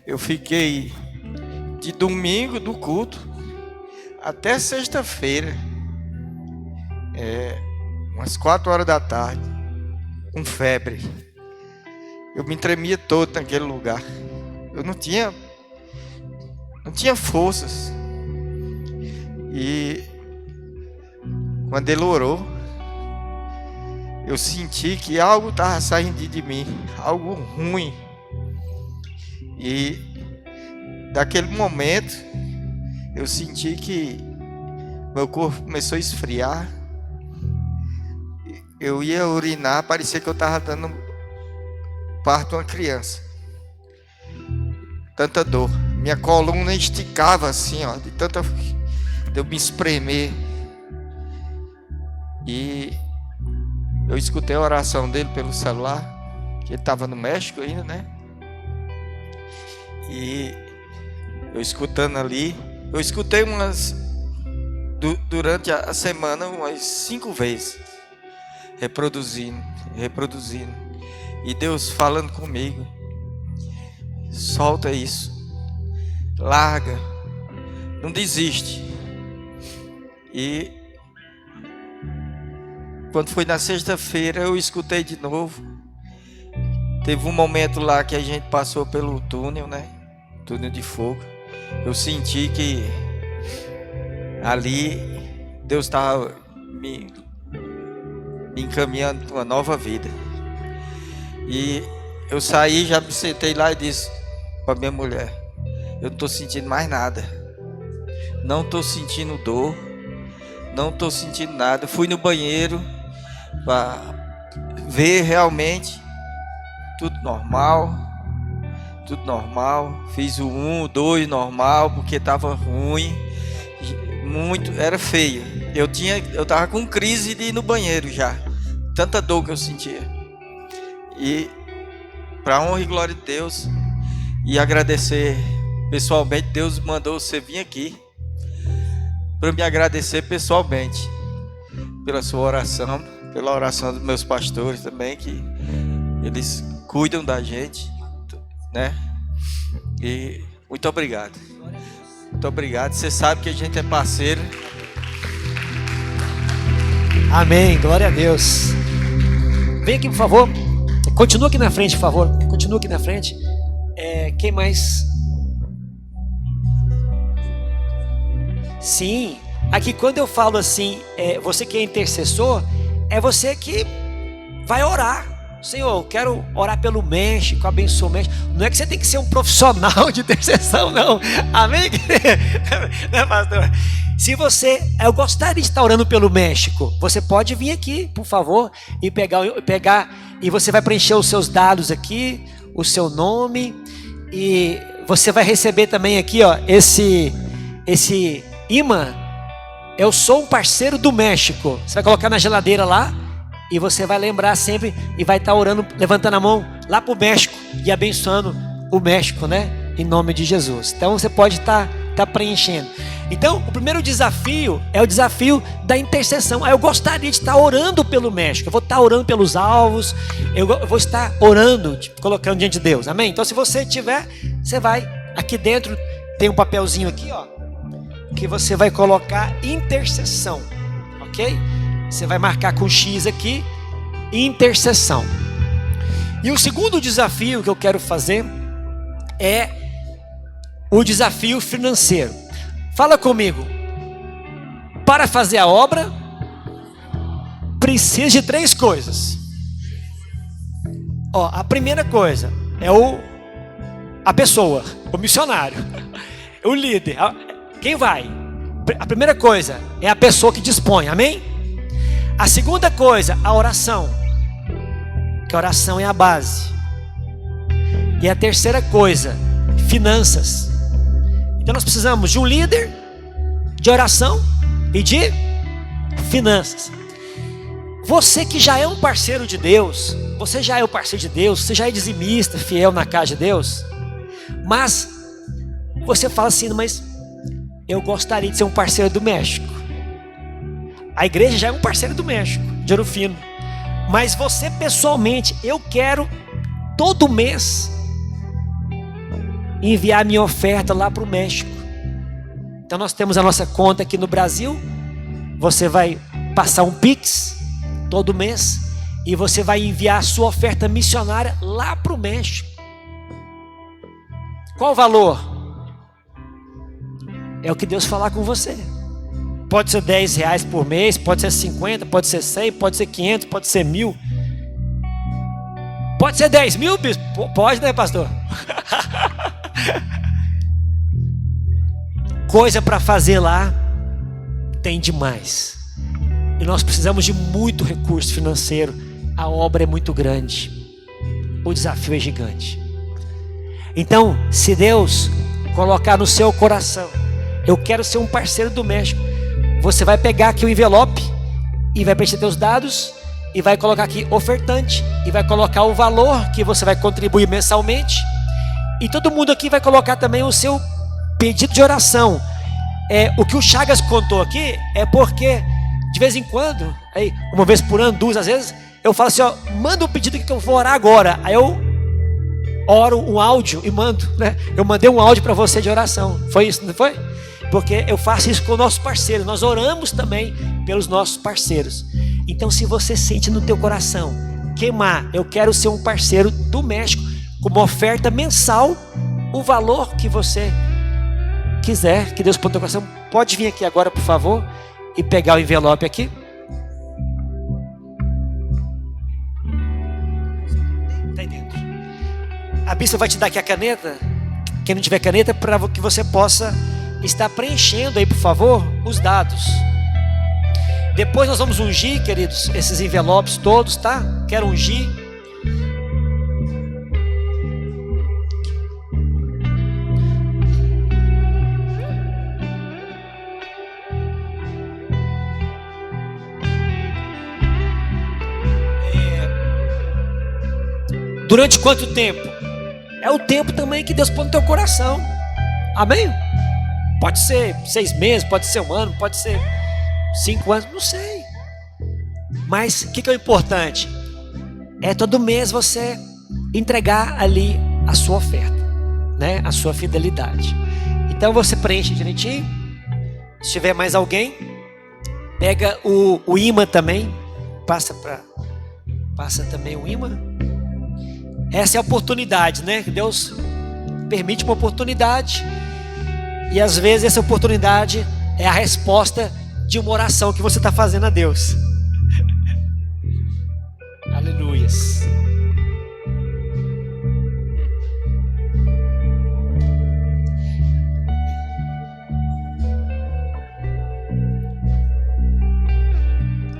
Eu fiquei de domingo do culto até sexta-feira, umas 4 horas da tarde, com febre. Eu me tremia todo naquele lugar. Eu não tinha forças. E quando ele orou, eu senti que algo estava saindo de mim, algo ruim. E daquele momento eu senti que meu corpo começou a esfriar. Eu ia urinar, parecia que eu estava dando parto a uma criança. Tanta dor. Minha coluna esticava assim, ó, de eu me espremer. E eu escutei a oração dele pelo celular, que ele estava no México ainda, né? E eu escutando ali, eu escutei durante a semana umas 5 vezes, reproduzindo. E Deus falando comigo: solta isso, larga, não desiste. E quando foi na sexta-feira, eu escutei de novo. Teve um momento lá que a gente passou pelo túnel, né? Túnel de fogo. Eu senti que ali Deus estava me encaminhando para uma nova vida. E eu saí, já me sentei lá e disse para minha mulher: eu não estou sentindo mais nada. Não estou sentindo dor. Não estou sentindo nada. Eu fui no banheiro para ver realmente tudo normal. Tudo normal. Fiz o 1, o 2 normal, porque estava ruim. Muito, era feio. Eu estava com crise de ir no banheiro já. Tanta dor que eu sentia. E para honra e glória de Deus, e agradecer pessoalmente, Deus mandou você vir aqui para me agradecer pessoalmente pela sua oração, pela oração dos meus pastores também, que eles cuidam da gente, né? E muito obrigado. Muito obrigado. Você sabe que a gente é parceiro. amém, glória a Deus. Vem aqui, por favor. Continua aqui na frente, por favor. Continua aqui na frente. Quem mais? Sim, aqui quando eu falo assim, você que é intercessor, é você que vai orar. Senhor, eu quero orar pelo México, abençoa o México. Não é que você tem que ser um profissional de intercessão, não. Amém? Né, pastor? Se você, eu gostaria de estar orando pelo México, você pode vir aqui, por favor, e pegar, e você vai preencher os seus dados aqui, o seu nome, e você vai receber também aqui, ó, esse imã. Eu sou um parceiro do México. Você vai colocar na geladeira lá, e você vai lembrar sempre, e vai estar orando, levantando a mão lá para o México e abençoando o México, né? Em nome de Jesus. Então você pode estar preenchendo. Então, o primeiro desafio é o desafio da intercessão. Eu gostaria de estar orando pelo México. Eu vou estar orando pelos alvos. Eu vou estar orando, colocando diante de Deus. Amém? Então, se você tiver, você vai. Aqui dentro tem um papelzinho aqui, ó, que você vai colocar intercessão. Ok? Você vai marcar com X aqui, intercessão. E o segundo desafio que eu quero fazer é o desafio financeiro. Fala comigo. Para fazer a obra, precisa de 3 coisas. Ó, a primeira coisa é a pessoa, o missionário, o líder. Quem vai? A primeira coisa é a pessoa que dispõe, amém? A segunda coisa, a oração, que a oração é a base. E a terceira coisa, finanças. Então nós precisamos de um líder, de oração e de finanças. Você que já é um parceiro de Deus, você já é o parceiro de Deus, você já é dizimista, fiel na casa de Deus, mas você fala assim, mas eu gostaria de ser um parceiro do México. A igreja já é um parceiro do México, de Ouro Fino. Mas você pessoalmente, eu quero todo mês enviar minha oferta lá para o México. Então nós temos a nossa conta aqui no Brasil. Você vai passar um Pix todo mês e você vai enviar a sua oferta missionária lá para o México. Qual o valor? É o que Deus falar com você. Pode ser R$10 por mês, pode ser 50, pode ser 100, pode ser 500, pode ser 1.000. Pode ser 10 mil, bispo? Pode, né, pastor? Coisa para fazer lá tem demais. E nós precisamos de muito recurso financeiro. A obra é muito grande. O desafio é gigante. Então, se Deus colocar no seu coração, eu quero ser um parceiro do México, você vai pegar aqui o envelope e vai preencher seus dados e vai colocar aqui ofertante e vai colocar o valor que você vai contribuir mensalmente. E todo mundo aqui vai colocar também o seu pedido de oração. O que o Chagas contou aqui é porque de vez em quando, aí, uma vez por ano, 2 às vezes, eu falo assim, ó, manda um pedido que eu vou orar agora. Aí eu oro um áudio e mando, né? Eu mandei um áudio para você de oração. Foi isso, não foi? Porque eu faço isso com o nosso parceiro. Nós oramos também pelos nossos parceiros. Então, se você sente no teu coração queimar, eu quero ser um parceiro do México, com uma oferta mensal, o valor que você quiser, que Deus põe no teu coração, pode vir aqui agora, por favor, e pegar o envelope aqui. Tá aí dentro. A bispa vai te dar aqui a caneta. Quem não tiver caneta, para que você possa estar preenchendo aí, por favor, os dados. Depois nós vamos ungir, queridos, esses envelopes todos, tá? Quero ungir. Durante quanto tempo? É o tempo também que Deus põe no teu coração. Amém? Pode ser 6 meses, pode ser 1 ano, pode ser 5 anos, não sei. Mas o que é o importante? É todo mês você entregar ali a sua oferta, né? A sua fidelidade. Então você preenche direitinho. Se tiver mais alguém, pega o imã também. Passa também o imã. Essa é a oportunidade, né? Que Deus permite uma oportunidade. E às vezes essa oportunidade é a resposta de uma oração que você está fazendo a Deus. Aleluias.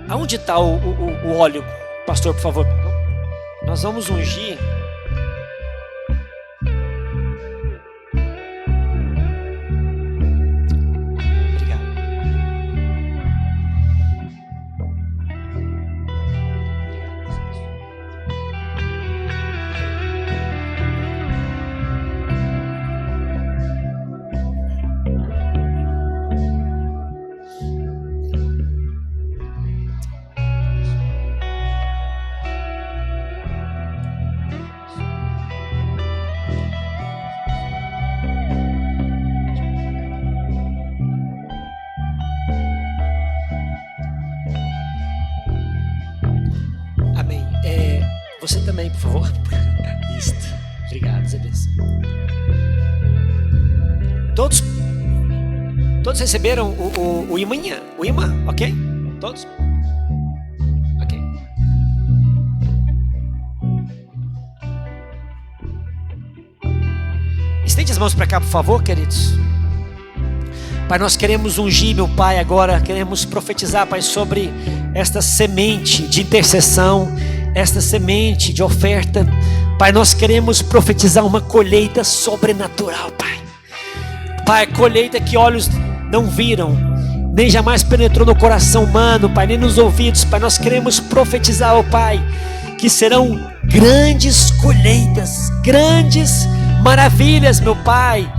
Aonde está o óleo, pastor, por favor? Nós vamos ungir. Você também, por favor. Isso. Obrigado, Zé Bessa. Todos receberam o imã, ok? Todos? Ok. Estende as mãos para cá, por favor, queridos. Pai, nós queremos ungir, meu Pai, agora. Queremos profetizar, Pai, sobre esta semente de intercessão, esta semente de oferta. Pai, nós queremos profetizar uma colheita sobrenatural, Pai. Pai, colheita que olhos não viram, nem jamais penetrou no coração humano, Pai, nem nos ouvidos, Pai. Nós queremos profetizar, ó Pai, que serão grandes colheitas, grandes maravilhas, meu Pai,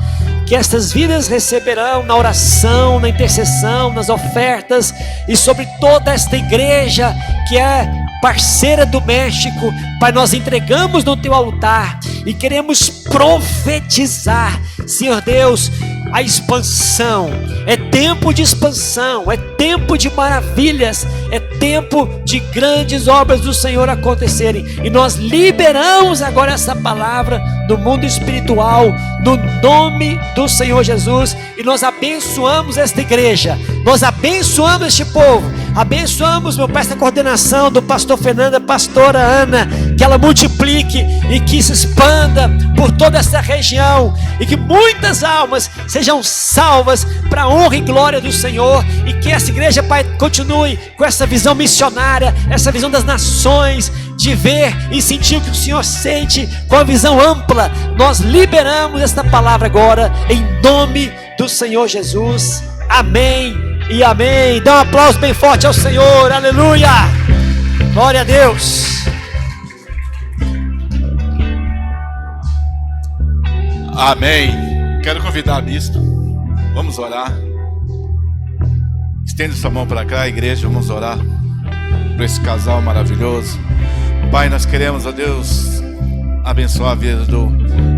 que estas vidas receberão na oração, na intercessão, nas ofertas, e sobre toda esta igreja que é parceira do México. Pai, nós entregamos no teu altar e queremos profetizar, Senhor Deus, a expansão. É tempo de expansão, é tempo de maravilhas, é tempo de grandes obras do Senhor acontecerem, e nós liberamos agora essa palavra no mundo espiritual, no nome do Senhor Jesus, e nós abençoamos esta igreja, nós abençoamos este povo, abençoamos, meu Pai, esta coordenação do pastor Fernando, a pastora Ana, que ela multiplique e que se expanda por toda essa região, e que muitas almas sejam salvas para a honra e glória do Senhor, e que essa igreja, Pai, continue com essa visão missionária, essa visão das nações, de ver e sentir o que o Senhor sente, com a visão ampla. Nós liberamos esta palavra agora, em nome do Senhor Jesus. Amém e amém. Dá um aplauso bem forte ao Senhor, aleluia, glória a Deus. Amém. Quero convidar a bispo, vamos orar. Estende sua mão para cá, igreja, vamos orar por esse casal maravilhoso. Pai, nós queremos, ó Deus, abençoar a vida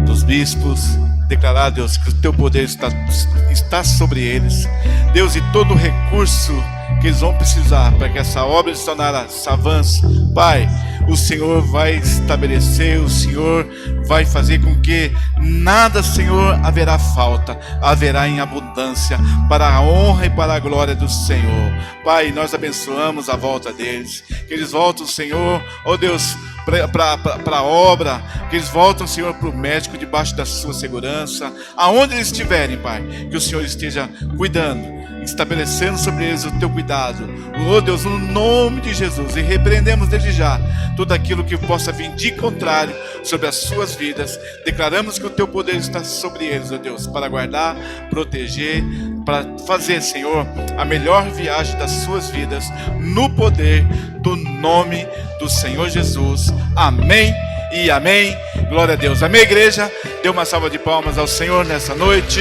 dos bispos, declarar, Deus, que o teu poder está sobre eles, Deus, e todo o recurso que eles vão precisar para que essa obra missionária avance, Pai, o Senhor vai estabelecer, o Senhor vai fazer com que nada, Senhor, haverá falta, haverá em abundância, para a honra e para a glória do Senhor. Pai, nós abençoamos a volta deles, que eles voltem, Senhor, ó Deus, para a obra, que eles voltam, Senhor, para o médico debaixo da sua segurança, aonde eles estiverem, Pai, que o Senhor esteja cuidando, estabelecendo sobre eles o teu cuidado, oh Deus, no nome de Jesus, e repreendemos desde já tudo aquilo que possa vir de contrário sobre as suas vidas. Declaramos que o teu poder está sobre eles, oh Deus, para guardar, proteger, para fazer, Senhor, a melhor viagem das suas vidas, no poder do nome do Senhor Jesus. Amém e amém. Glória a Deus. Amém, igreja. Dê uma salva de palmas ao Senhor nessa noite.